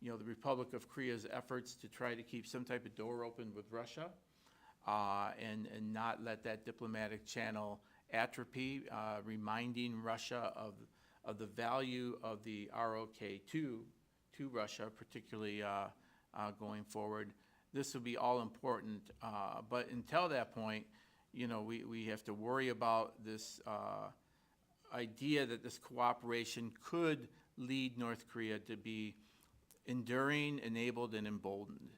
the Republic of Korea's efforts to try to keep some type of door open with Russia and not let that diplomatic channel atrophy, reminding Russia of the value of the ROK to Russia, particularly going forward. This will be all important, but until that point, we have to worry about this idea that this cooperation could lead North Korea to be enduring, enabled, and emboldened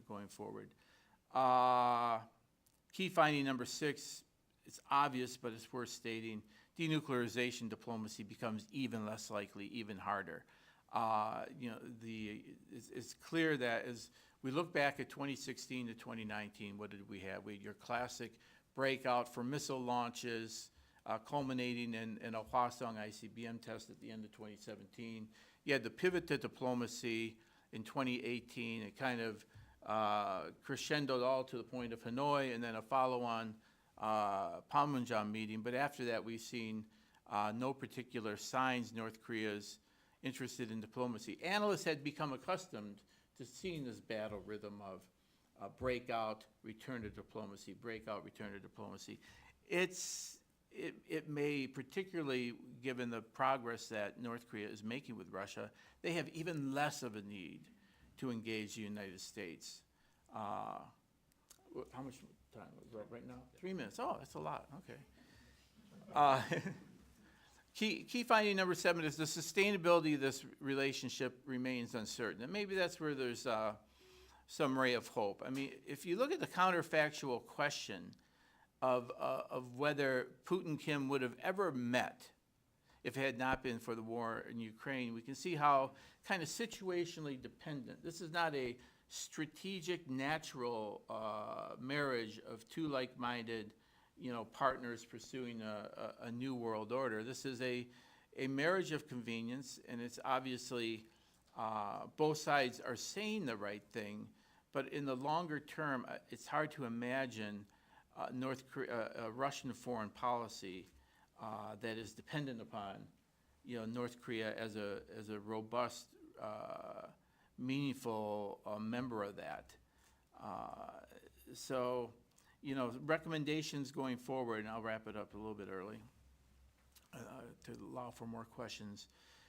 going forward. Key finding number 6, it's obvious, but it's worth stating, denuclearization diplomacy becomes even less likely, even harder. It's clear that as we look back at 2016 to 2019, what did we have? We had your classic breakout for missile launches, culminating in a Hwasong ICBM test at the end of 2017. You had the pivot to diplomacy in 2018. It kind of crescendoed all to the point of Hanoi, and then a follow-on Panmunjom meeting. But after that, we've seen no particular signs North Korea's interested in diplomacy. Analysts had become accustomed to seeing this battle rhythm of breakout, return to diplomacy, breakout, return to diplomacy. It may, particularly given the progress that North Korea is making with Russia, they have even less of a need to engage the United States. How much time? Right now? 3 minutes. Oh, that's a lot. Okay. Key finding number 7 is the sustainability of this relationship remains uncertain. And maybe that's where there's some ray of hope. I mean, if you look at the counterfactual question of whether Putin Kim would have ever met if it had not been for the war in Ukraine, we can see how kind of situationally dependent. This is not a strategic, natural marriage of two like-minded, partners pursuing a new world order. This is a marriage of convenience, and it's obviously both sides are saying the right thing, but in the longer term, it's hard to imagine Russian foreign policy that is dependent upon, North Korea as a robust, meaningful member of that. So, recommendations going forward, and I'll wrap it up a little bit early to allow for more questions.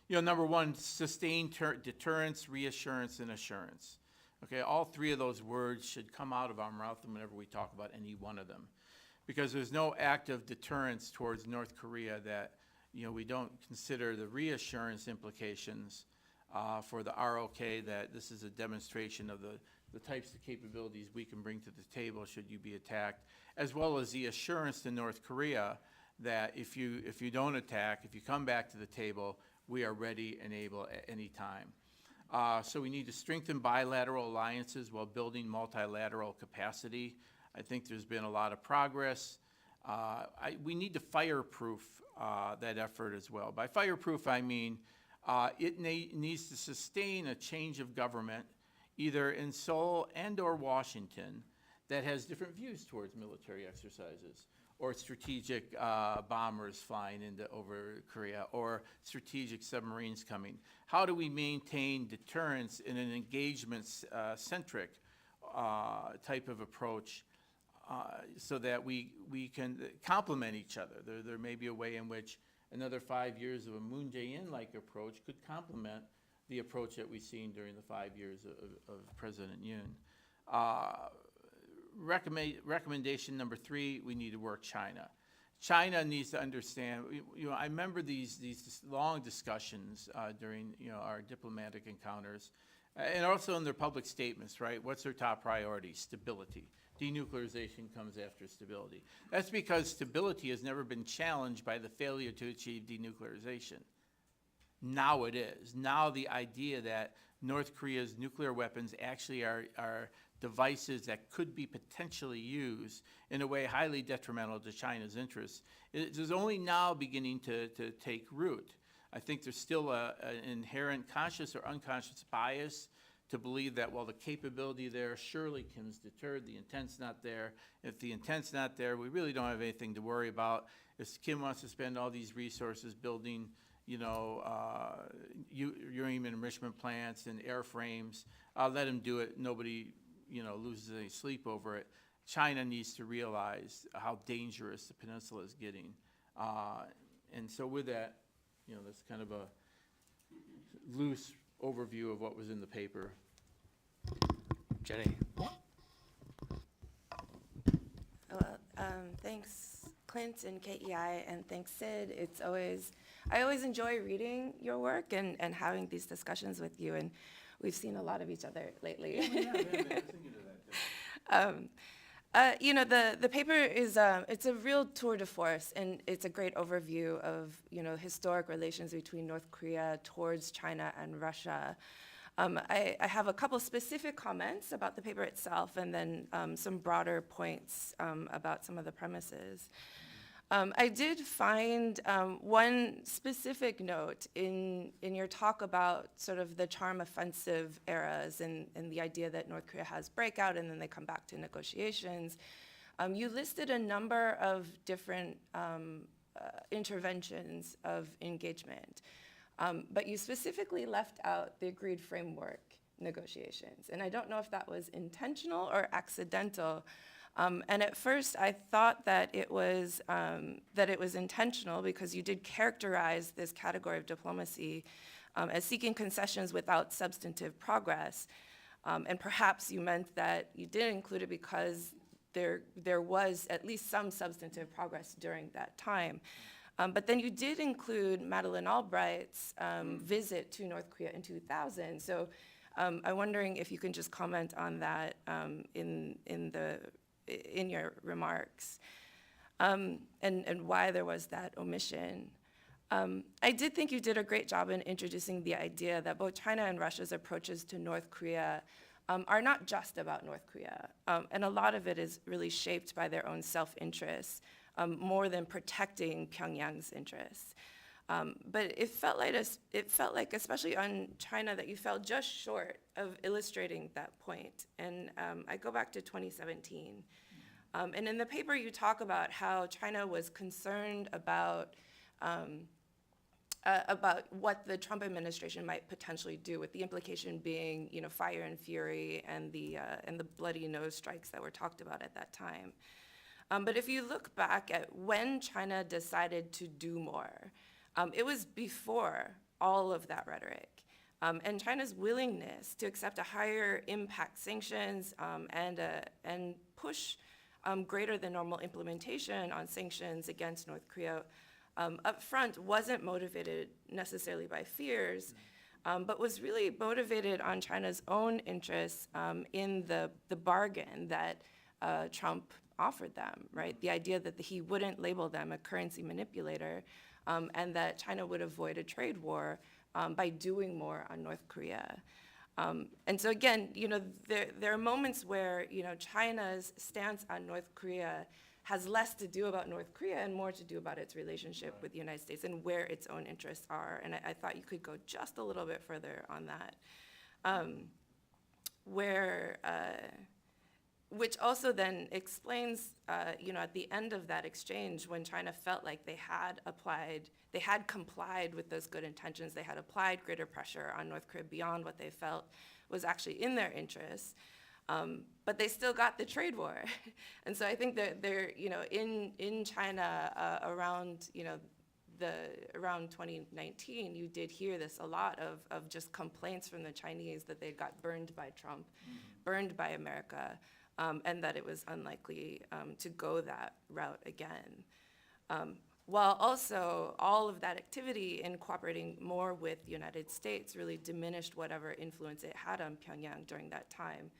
Number 1, sustain deterrence, reassurance, and assurance. Okay, all 3 of those words should come out of our mouth whenever we talk about any one of them, because there's no active deterrence towards North Korea that, we don't consider the reassurance implications for the ROK, that this is a demonstration of the types of capabilities we can bring to the table should you be attacked, as well as the assurance to North Korea that if you don't attack, if you come back to the table, we are ready and able at any time. So we need to strengthen bilateral alliances while building multilateral capacity. I think there's been a lot of progress. We need to fireproof that effort as well. By fireproof, I mean it needs to sustain a change of government, either in Seoul and or Washington, that has different views towards military exercises, or strategic bombers flying over Korea, or strategic submarines coming. How do we maintain deterrence in an engagement-centric type of approach so that we can complement each other? There may be a way in which another 5 years of a Moon Jae-in-like approach could complement the approach that we've seen during the 5 years of President Yoon. Recommendation number 3, we need to work China. China needs to understand, I remember these long discussions during, our diplomatic encounters, and also in their public statements, right? What's their top priority? Stability. Denuclearization comes after stability. That's because stability has never been challenged by the failure to achieve denuclearization. Now it is. Now the idea that North Korea's nuclear weapons actually are devices that could be potentially used in a way highly detrimental to China's interests is only now beginning to take root. I think there's still an inherent conscious or unconscious bias to believe that, well, the capability there surely can deter, the intent's not there. If the intent's not there, we really don't have anything to worry about. If Kim wants to spend all these resources building uranium enrichment plants and airframes, let him do it. Nobody, loses any sleep over it. China needs to realize how dangerous the peninsula is getting. And so with that, that's kind of a loose overview of what was in the paper.
Jenny.
Thanks, Clint and KEI, and thanks, Sid. I always enjoy reading your work and having these discussions with you, and we've seen a lot of each other lately. The paper is, it's a real tour de force, and it's a great overview of, historic relations between North Korea towards China and Russia. I have a couple specific comments about the paper itself, and then some broader points about some of the premises. I did find one specific note in your talk about sort of the charm offensive eras and the idea that North Korea has breakout and then they come back to negotiations. You listed a number of different interventions of engagement, but you specifically left out the agreed framework negotiations. And I don't know if that was intentional or accidental. And at first, I thought that it was intentional because you did characterize this category of diplomacy as seeking concessions without substantive progress. And perhaps you meant that you did include it because there was at least some substantive progress during that time. But then you did include Madeleine Albright's visit to North Korea in 2000. So I'm wondering if you can just comment on that in your remarks, and why there was that omission. I did think you did a great job in introducing the idea that both China and Russia's approaches to North Korea are not just about North Korea, and a lot of it is really shaped by their own self-interest, more than protecting Pyongyang's interests. But it felt like, especially on China, that you fell just short of illustrating that point. And I go back to 2017. And in the paper, you talk about how China was concerned about what the Trump administration might potentially do, with the implication being, fire and fury and the bloody nose strikes that were talked about at that time. But if you look back at when China decided to do more, it was before all of that rhetoric. And China's willingness to accept a higher impact sanctions and push greater than normal implementation on sanctions against North Korea up front wasn't motivated necessarily by fears, but was really motivated on China's own interests in the bargain that Trump offered them, right? The idea that he wouldn't label them a currency manipulator, and that China would avoid a trade war by doing more on North Korea. And so again, there are moments where, China's stance on North Korea has less to do about North Korea and more to do about its relationship with the United States and where its own interests are. And I thought you could go just a little bit further on that. Which also then explains, at the end of that exchange, when China felt like they had complied with those good intentions, they had applied greater pressure on North Korea beyond what they felt was actually in their interests, but they still got the trade war. And so I think that they're, in China around 2019, you did hear this a lot of just complaints from the Chinese that they got burned by Trump, burned by America, and that it was unlikely to go that route again. While also all of that activity in cooperating more with the United States really diminished whatever influence it had on Pyongyang during that time,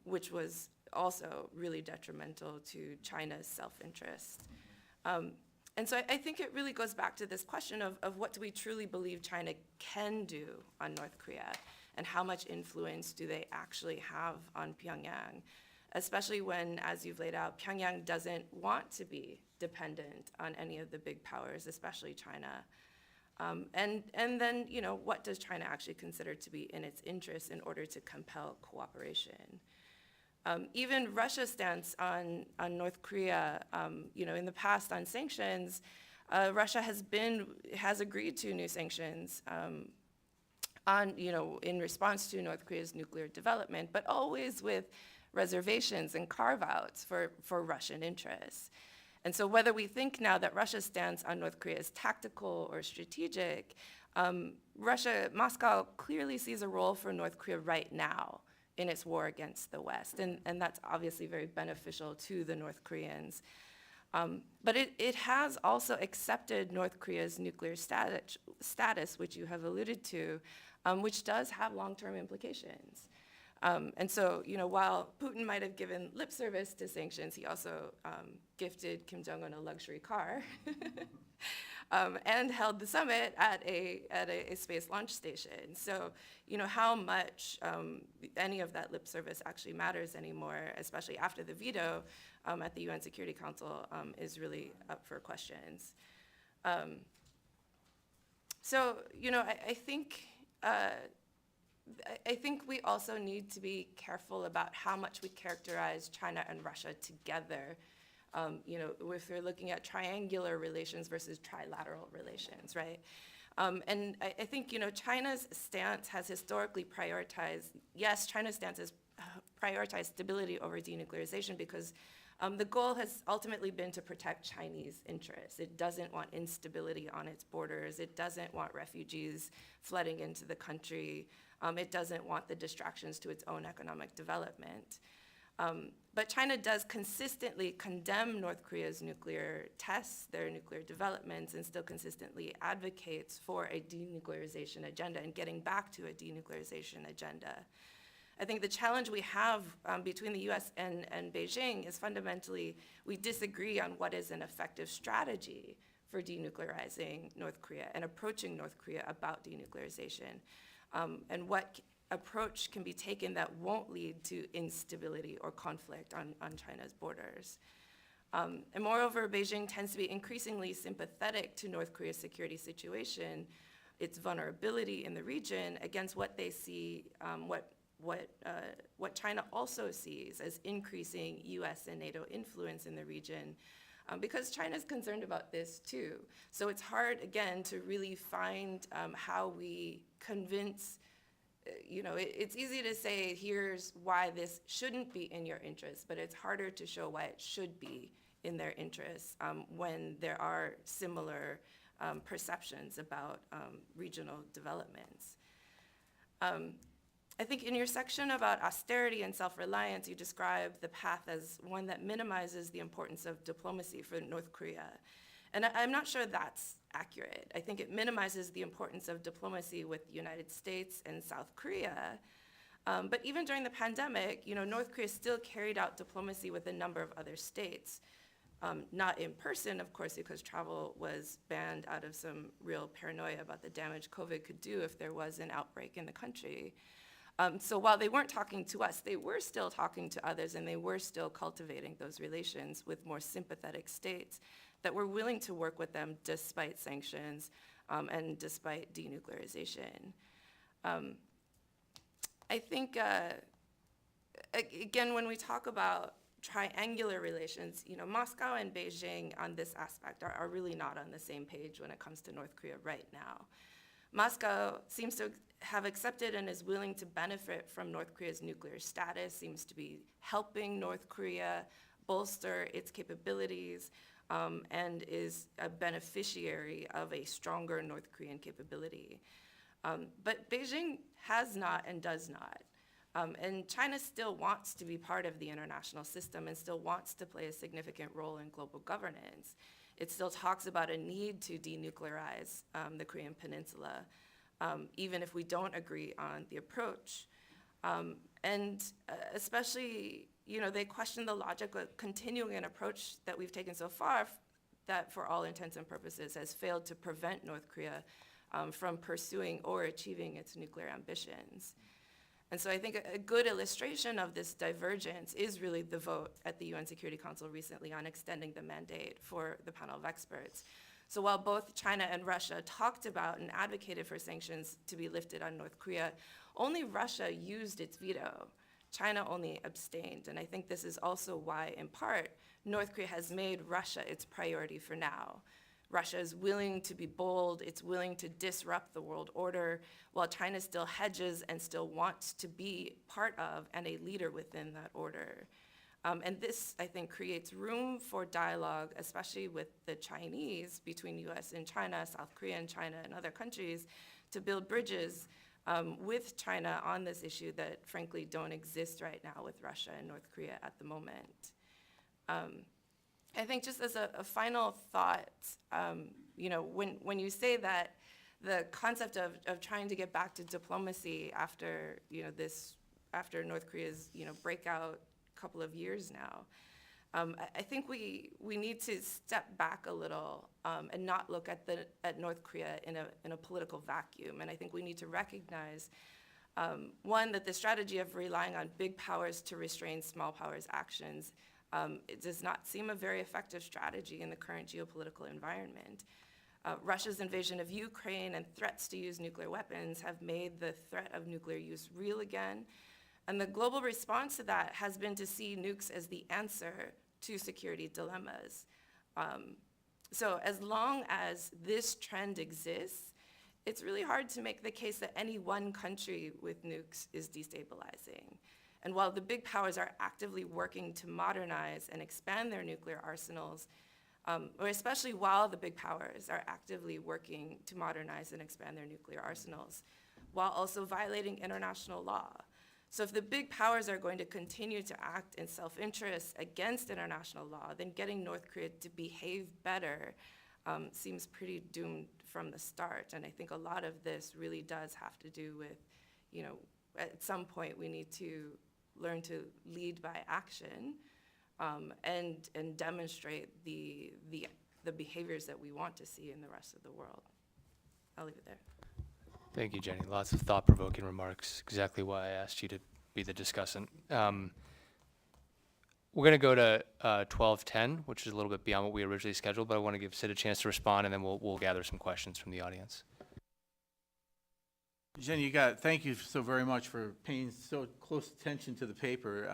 which was also really detrimental to China's self-interest. And so I think it really goes back to this question of what do we truly believe China can do on North Korea, and how much influence do they actually have on Pyongyang, especially when, as you've laid out, Pyongyang doesn't want to be dependent on any of the big powers, especially China. And then, what does China actually consider to be in its interest in order to compel cooperation? Even Russia's stance on North Korea, in the past on sanctions, Russia has agreed to new sanctions in response to North Korea's nuclear development, but always with reservations and carve-outs for Russian interests. And so whether we think now that Russia's stance on North Korea is tactical or strategic, Moscow clearly sees a role for North Korea right now in its war against the West, and that's obviously very beneficial to the North Koreans. But it has also accepted North Korea's nuclear status, which you have alluded to, which does have long-term implications. And so, while Putin might have given lip service to sanctions, he also gifted Kim Jong-un a luxury car and held the summit at a space launch station. So, how much any of that lip service actually matters anymore, especially after the veto at the UN Security Council, is really up for questions. So, I think we also need to be careful about how much we characterize China and Russia together. If we're looking at triangular relations versus trilateral relations, right? And I think, China's stance has historically prioritized, China's stance has prioritized stability over denuclearization because the goal has ultimately been to protect Chinese interests. It doesn't want instability on its borders. It doesn't want refugees flooding into the country. It doesn't want the distractions to its own economic development. But China does consistently condemn North Korea's nuclear tests, their nuclear developments, and still consistently advocates for a denuclearization agenda and getting back to a denuclearization agenda. I think the challenge we have between the US and Beijing is fundamentally we disagree on what is an effective strategy for denuclearizing North Korea and approaching North Korea about denuclearization, and what approach can be taken that won't lead to instability or conflict on China's borders. And moreover, Beijing tends to be increasingly sympathetic to North Korea's security situation, its vulnerability in the region, against what they see, what China also sees as increasing US and NATO influence in the region, because China's concerned about this too. So it's hard, again, to really find how we convince, it's easy to say, here's why this shouldn't be in your interest, but it's harder to show why it should be in their interests when there are similar perceptions about regional developments. I think in your section about austerity and self-reliance, you describe the path as one that minimizes the importance of diplomacy for North Korea. And I'm not sure that's accurate. I think it minimizes the importance of diplomacy with the United States and South Korea. But even during the pandemic, North Korea still carried out diplomacy with a number of other states. Not in person, of course, because travel was banned out of some real paranoia about the damage COVID could do if there was an outbreak in the country. So while they weren't talking to us, they were still talking to others, and they were still cultivating those relations with more sympathetic states that were willing to work with them despite sanctions and despite denuclearization. I think, again, when we talk about triangular relations, Moscow and Beijing on this aspect are really not on the same page when it comes to North Korea right now. Moscow seems to have accepted and is willing to benefit from North Korea's nuclear status, seems to be helping North Korea bolster its capabilities, and is a beneficiary of a stronger North Korean capability. But Beijing has not and does not. And China still wants to be part of the international system and still wants to play a significant role in global governance. It still talks about a need to denuclearize the Korean Peninsula, even if we don't agree on the approach. And especially, they question the logic of continuing an approach that we've taken so far that for all intents and purposes has failed to prevent North Korea from pursuing or achieving its nuclear ambitions. And so I think a good illustration of this divergence is really the vote at the UN Security Council recently on extending the mandate for the panel of experts. So while both China and Russia talked about and advocated for sanctions to be lifted on North Korea, only Russia used its veto. China only abstained. And I think this is also why, in part, North Korea has made Russia its priority for now. Russia is willing to be bold, it's willing to disrupt the world order, while China still hedges and still wants to be part of and a leader within that order. And this, I think, creates room for dialogue, especially with the Chinese, between US and China, South Korea and China, and other countries, to build bridges with China on this issue that, frankly, don't exist right now with Russia and North Korea at the moment. I think just as a final thought, when you say that the concept of trying to get back to diplomacy after, after North Korea's, breakout couple of years now, I think we need to step back a little and not look at North Korea in a political vacuum. And I think we need to recognize, one, that the strategy of relying on big powers to restrain small powers' actions it does not seem a very effective strategy in the current geopolitical environment. Russia's invasion of Ukraine and threats to use nuclear weapons have made the threat of nuclear use real again. And the global response to that has been to see nukes as the answer to security dilemmas. So as long as this trend exists, it's really hard to make the case that any one country with nukes is destabilizing. And while the big powers are actively working to modernize and expand their nuclear arsenals, or especially while the big powers are actively working to modernize and expand their nuclear arsenals, while also violating international law. So if the big powers are going to continue to act in self-interest against international law, then getting North Korea to behave better seems pretty doomed from the start. And I think a lot of this really does have to do with, at some point we need to learn to lead by action and demonstrate the behaviors that we want to see in the rest of the world. I'll leave it there.
Thank you, Jenny. Lots of thought-provoking remarks, exactly why I asked you to be the discussant. We're going to go to 12:10, which is a little bit beyond what we originally scheduled, but I want to give Sid a chance to respond, and then we'll gather some questions from the audience.
Jenny, thank you so very much for paying so close attention to the paper.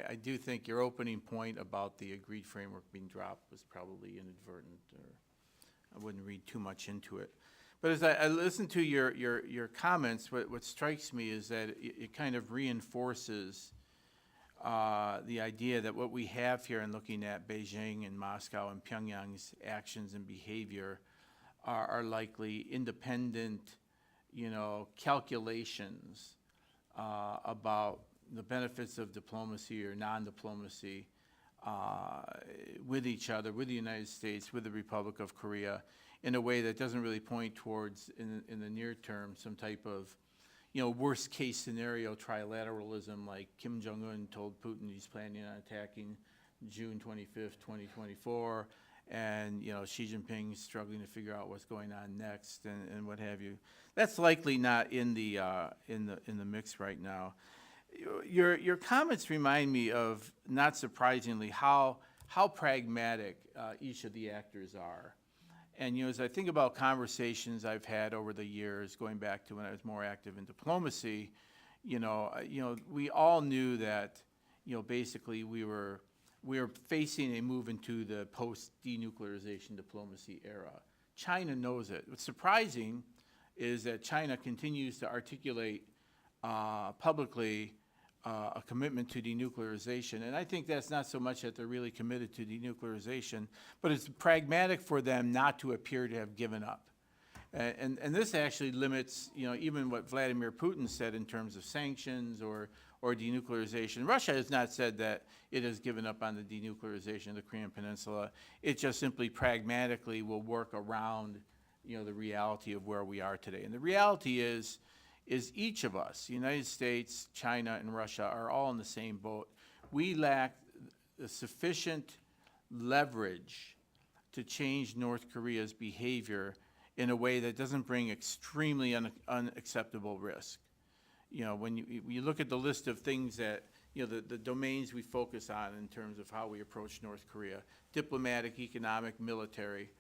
I do think your opening point about the agreed framework being dropped was probably inadvertent, or I wouldn't read too much into it. But as I listen to your comments, what strikes me is that it kind of reinforces the idea that what we have here in looking at Beijing and Moscow and Pyongyang's actions and behavior are likely independent, calculations about the benefits of diplomacy or non-diplomacy with each other, with the United States, with the Republic of Korea, in a way that doesn't really point towards, in the near term, some type of, worst case scenario trilateralism, like Kim Jong-un told Putin he's planning on attacking June 25th, 2024, and Xi Jinping's struggling to figure out what's going on next and what have you. That's likely not in the mix right now. Your comments remind me of, not surprisingly, how pragmatic each of the actors are. And as I think about conversations I've had over the years, going back to when I was more active in diplomacy, we all knew that basically we were facing a move into the post-denuclearization diplomacy era. China knows it. What's surprising is that China continues to articulate publicly a commitment to denuclearization. And I think that's not so much that they're really committed to denuclearization, but it's pragmatic for them not to appear to have given up. And this actually limits, even what Vladimir Putin said in terms of sanctions or denuclearization. Russia has not said that it has given up on the denuclearization of the Korean Peninsula. It just simply pragmatically will work around, the reality of where we are today. And the reality is each of us, the United States, China, and Russia, are all in the same boat. We lack the sufficient leverage to change North Korea's behavior in a way that doesn't bring extremely unacceptable risk. When you look at the list of things that, the domains we focus on in terms of how we approach North Korea, diplomatic, economic, military,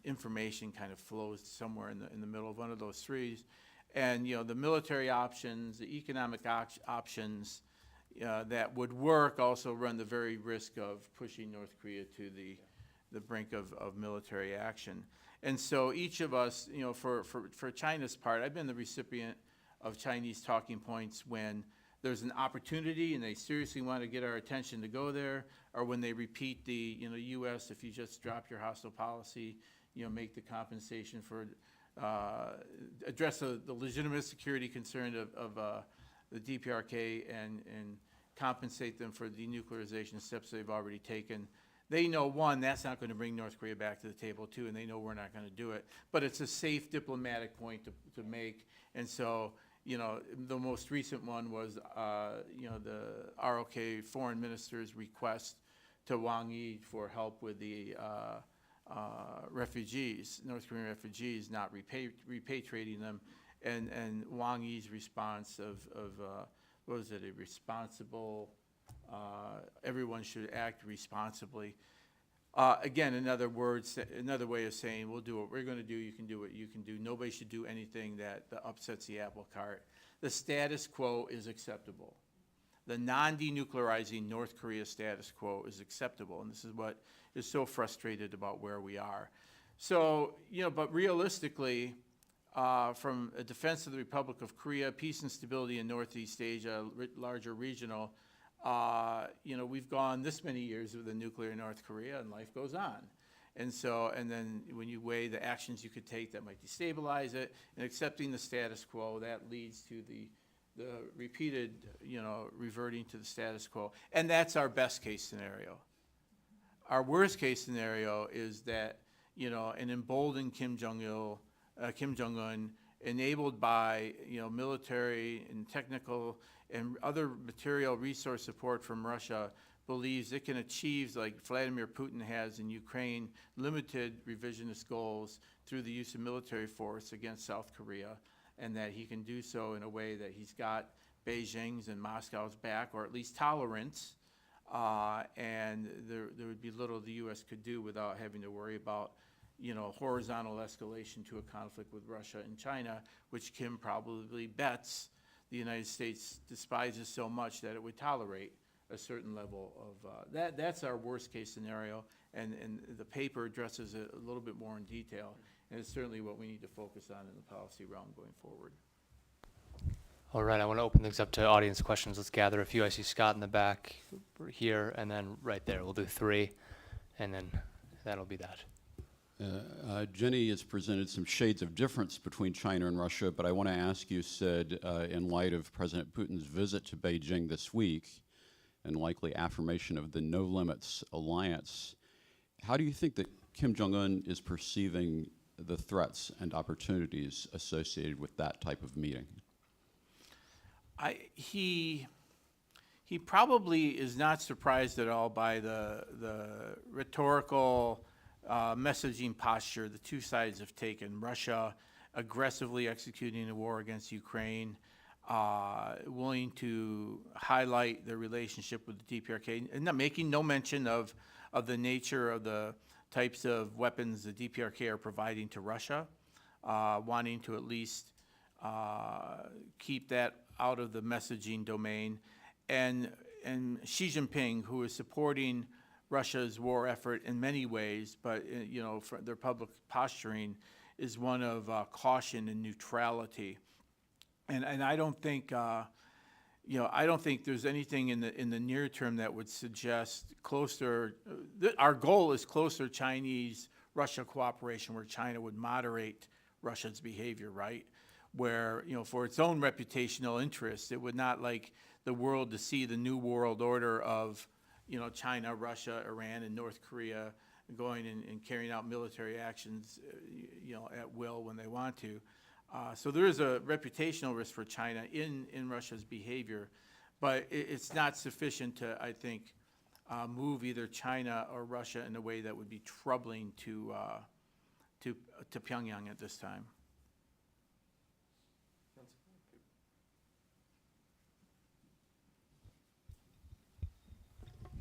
information kind of flows somewhere in the middle of one of those three. And, the military options, the economic options that would work also run the very risk of pushing North Korea to the brink of military action. And so each of us, for China's part, I've been the recipient of Chinese talking points when there's an opportunity and they seriously want to get our attention to go there, or when they repeat the, U.S., if you just drop your hostile policy, make the compensation for, address the legitimate security concern of the DPRK and compensate them for the denuclearization steps they've already taken. They know, one, that's not going to bring North Korea back to the table, two, and they know we're not going to do it. But it's a safe diplomatic point to make. And so, the most recent one was, the ROK foreign minister's request to Wang Yi for help with the refugees, North Korean refugees, not repatriating them. And Wang Yi's response of what was it, a responsible, everyone should act responsibly. Again, another way of saying, we'll do what we're going to do, you can do what you can do. Nobody should do anything that upsets the apple cart. The status quo is acceptable. The non-denuclearizing North Korea status quo is acceptable, and this is what is so frustrated about where we are. So, but realistically, from a defense of the Republic of Korea, peace and stability in Northeast Asia, larger regional, we've gone this many years with a nuclear North Korea, and life goes on. And so, and then when you weigh the actions you could take that might destabilize it, and accepting the status quo, that leads to the repeated, reverting to the status quo. And that's our best case scenario. Our worst case scenario is that, an emboldened Kim Jong-un, enabled by, military and technical and other material resource support from Russia, believes it can achieve, like Vladimir Putin has in Ukraine, limited revisionist goals through the use of military force against South Korea, and that he can do so in a way that he's got Beijing's and Moscow's back, or at least tolerance, and there would be little the U.S. could do without having to worry about, horizontal escalation to a conflict with Russia and China, which Kim probably bets the United States despises so much that it would tolerate a certain level of that's our worst case scenario, and the paper addresses it a little bit more in detail, and it's certainly what we need to focus on in the policy realm going forward.
All right, I want to open things up to audience questions. Let's gather a few. I see Scott in the back here, and then right there. We'll do 3, and then that'll be that.
Jenny has presented some shades of difference between China and Russia, but I want to ask you, Sid, in light of President Putin's visit to Beijing this week and likely affirmation of the No Limits alliance, how do you think that Kim Jong-un is perceiving the threats and opportunities associated with that type of meeting?
He he probably is not surprised at all by the rhetorical messaging posture the two sides have taken. Russia aggressively executing a war against Ukraine, willing to highlight the relationship with the DPRK, and not making no mention of the nature of the types of weapons the DPRK are providing to Russia, wanting to at least keep that out of the messaging domain. And Xi Jinping, who is supporting Russia's war effort in many ways, but you know, for their public posturing is one of caution and neutrality. And I don't think, you know, I don't think there's anything in the near term that would suggest closer. Our goal is closer Chinese-Russia cooperation, where China would moderate Russia's behavior, right? Where, you know, for its own reputational interests, it would not like the world to see the new world order of, you know, China, Russia, Iran, and North Korea going and carrying out military actions, you know, at will when they want to. So there is a reputational risk for China in Russia's behavior, but it's not sufficient to, I think, move either China or Russia in a way that would be troubling to Pyongyang at this time.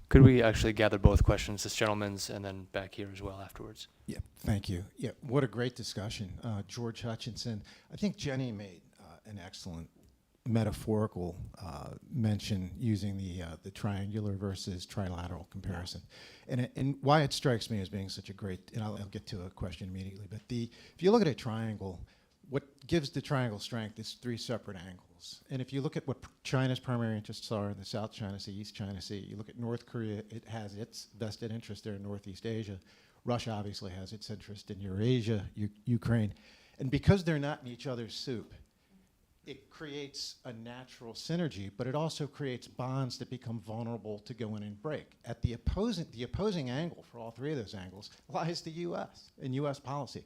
Could we actually gather both questions, this gentleman's and then back here as well afterwards?
Yeah, thank you. Yeah, what a great discussion. George Hutchinson, I think Jenny made an excellent metaphorical mention using the triangular versus trilateral comparison. And why it strikes me as being such a great, and I'll get to a question immediately, but if you look at a triangle, what gives the triangle strength is three separate angles. And if you look at what China's primary interests are in the South China Sea, East China Sea, you look at North Korea, it has its vested interest there in Northeast Asia. Russia obviously has its interest in Eurasia, Ukraine. And because they're not in each other's soup, it creates a natural synergy, but it also creates bonds that become vulnerable to go in and break. At the opposing angle for all three of those angles lies the US and US policy.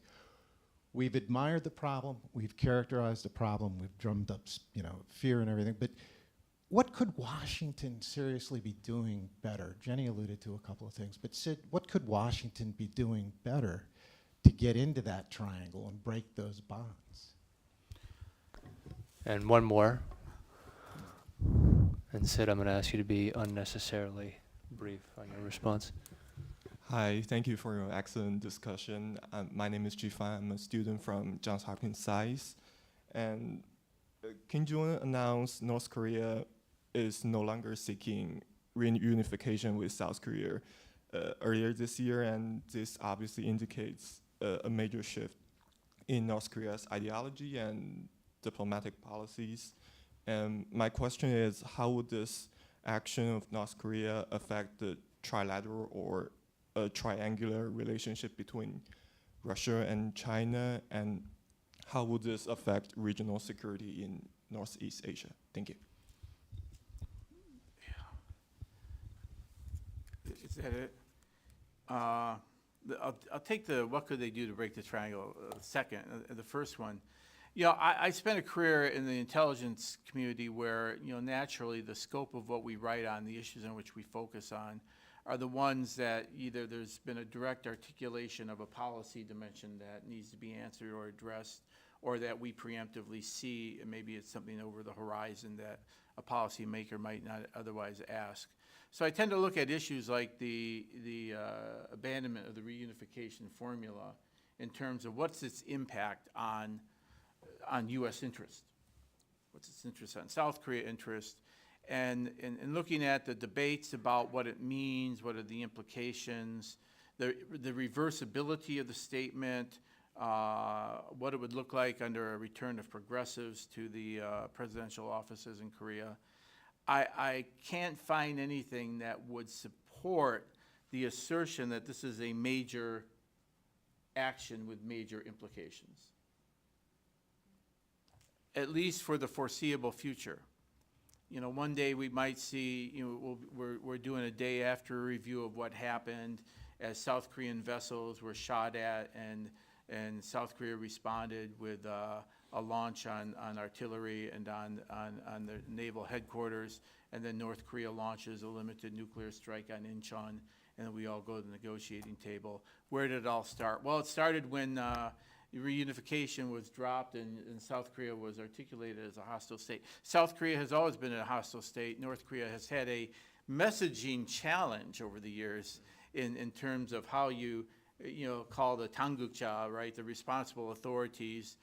We've admired the problem, we've characterized the problem, we've drummed up, you know, fear and everything, but what could Washington seriously be doing better? Jenny alluded to a couple of things, but Sid, what could Washington be doing better to get into that triangle and break those bonds?
And one more. And Sid, I'm going to ask you to be unnecessarily brief on your response.
Hi, thank you for your excellent discussion. My name is Jifan. I'm a student from Johns Hopkins Science. And Kim Jong-un announced North Korea is no longer seeking reunification with South Korea earlier this year, and this obviously indicates a major shift in North Korea's ideology and diplomatic policies. And my question is, how would this action of North Korea affect the trilateral or a triangular relationship between Russia and China, and how would this affect regional security in Northeast Asia? Thank you.
Is that it? I'll take the what could they do to break the triangle second, the first one. You know, I spent a career in the intelligence community where, you know, naturally the scope of what we write on, the issues on which we focus on, are the ones that either there's been a direct articulation of a policy dimension that needs to be answered or addressed, or that we preemptively see, and maybe it's something over the horizon that a policymaker might not otherwise ask. So I tend to look at issues like the abandonment of the reunification formula in terms of what's its impact on U.S. interest, what's its interest on South Korea interest, and looking at the debates about what it means, what are the implications, the reversibility of the statement, what it would look like under a return of progressives to the presidential offices in Korea. I can't find anything that would support the assertion that this is a major action with major implications, at least for the foreseeable future. You know, one day we might see, you know, we're doing a day after review of what happened as South Korean vessels were shot at, and South Korea responded with a launch on artillery and on the naval headquarters, and then North Korea launches a limited nuclear strike on Incheon, and then we all go to the negotiating table. Where did it all start? Well, it started when reunification was dropped and South Korea was articulated as a hostile state. South Korea has always been a hostile state. North Korea has had a messaging challenge over the years in terms of how you call the 당국자, right, the responsible authorities,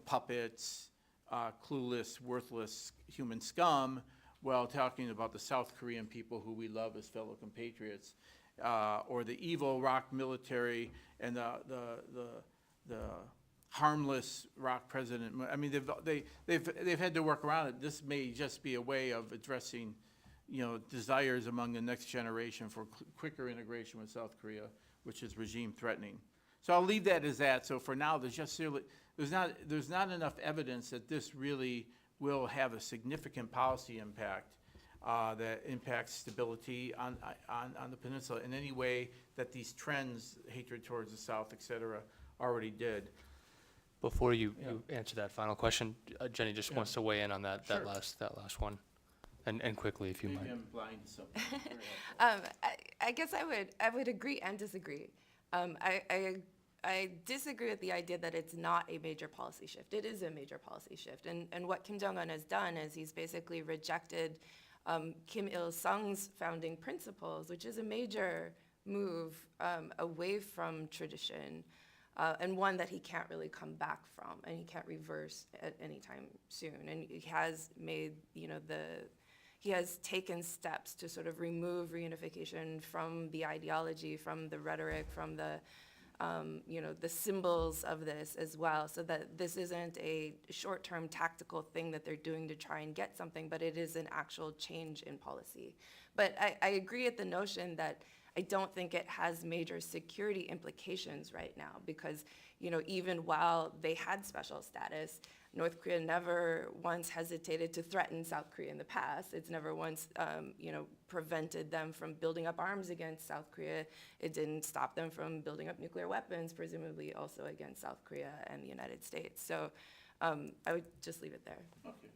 puppets, clueless, worthless human scum, while talking about the South Korean people who we love as fellow compatriots, or the evil ROK military and the harmless ROK president. I mean, they've had to work around it. This may just be a way of addressing, desires among the next generation for quicker integration with South Korea, which is regime threatening. So I'll leave that as that. So for now, there's not enough evidence that this really will have a significant policy impact that impacts stability on the peninsula in any way that these trends, hatred towards the South, et cetera, already did.
Before you answer that final question, Jenny just wants to weigh in on that
Sure.
last one, and quickly if you
Maybe
might.
I'm blind to something.
I guess I would agree and disagree. I disagree with the idea that it's not a major policy shift. It is a major policy shift. And what Kim Jong-un has done is he's basically rejected Kim Il-sung's founding principles, which is a major move away from tradition, and one that he can't really come back from, and he can't reverse at any time soon. And he has made, he has taken steps to sort of remove reunification from the ideology, from the rhetoric, from the the symbols of this as well, so that this isn't a short-term tactical thing that they're doing to try and get something, but it is an actual change in policy. But I agree with the notion that I don't think it has major security implications right now, because even while they had special status, North Korea never once hesitated to threaten South Korea in the past. It's never once, prevented them from building up arms against South Korea. It didn't stop them from building up nuclear weapons, presumably also against South Korea and the United States. So I would just leave it there.
Okay.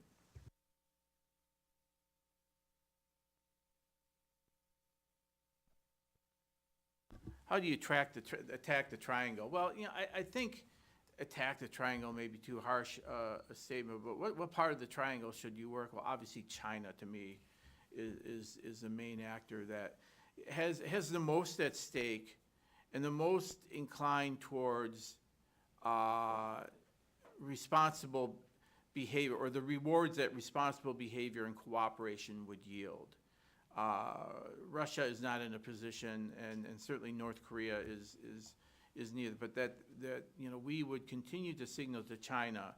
How do you attack the triangle? Well, I think attack the triangle may be too harsh a statement, but what part of the triangle should you work? Well, obviously China, to me, is the main actor that has the most at stake and the most inclined towards responsible behavior, or the rewards that responsible behavior and cooperation would yield. Russia is not in a position, and certainly North Korea is neither, but that we would continue to signal to China,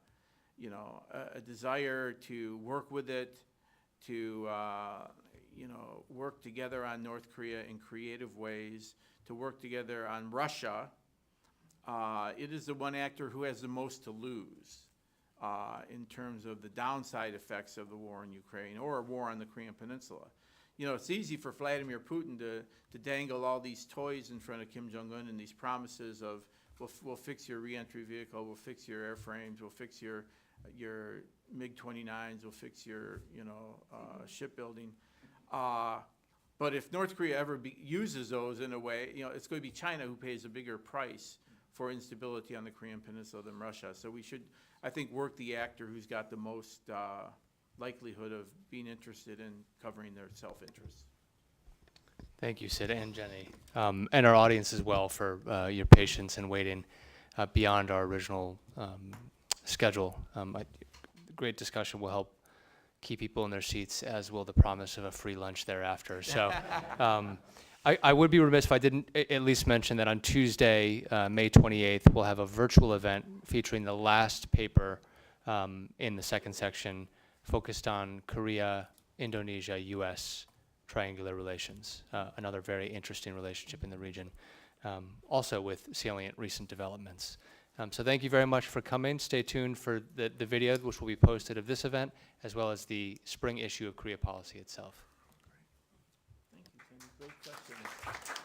a desire to work with it, to work together on North Korea in creative ways, to work together on Russia. It is the one actor who has the most to lose in terms of the downside effects of the war in Ukraine or a war on the Korean Peninsula. It's easy for Vladimir Putin to dangle all these toys in front of Kim Jong-un and these promises of, we'll fix your reentry vehicle, we'll fix your airframes, we'll fix your MiG-29s, we'll fix your shipbuilding. But if North Korea ever uses those in a way, it's going to be China who pays a bigger price for instability on the Korean Peninsula than Russia. So we should, I think, work the actor who's got the most likelihood of being interested in covering their self-interest.
Thank you, Sid and Jenny, and our audience as well for your patience and waiting beyond our original schedule. Great discussion will help keep people in their seats, as will the promise of a free lunch thereafter. So I would be remiss if I didn't at least mention that on Tuesday, May 28th, we'll have a virtual event featuring the last paper in the second section, focused on Korea, Indonesia, US triangular relations, another very interesting relationship in the region, also with salient recent developments. So thank you very much for coming. Stay tuned for the video, which will be posted of this event, as well as the spring issue of Korea Policy itself.
Thank you, Tim. Great questions.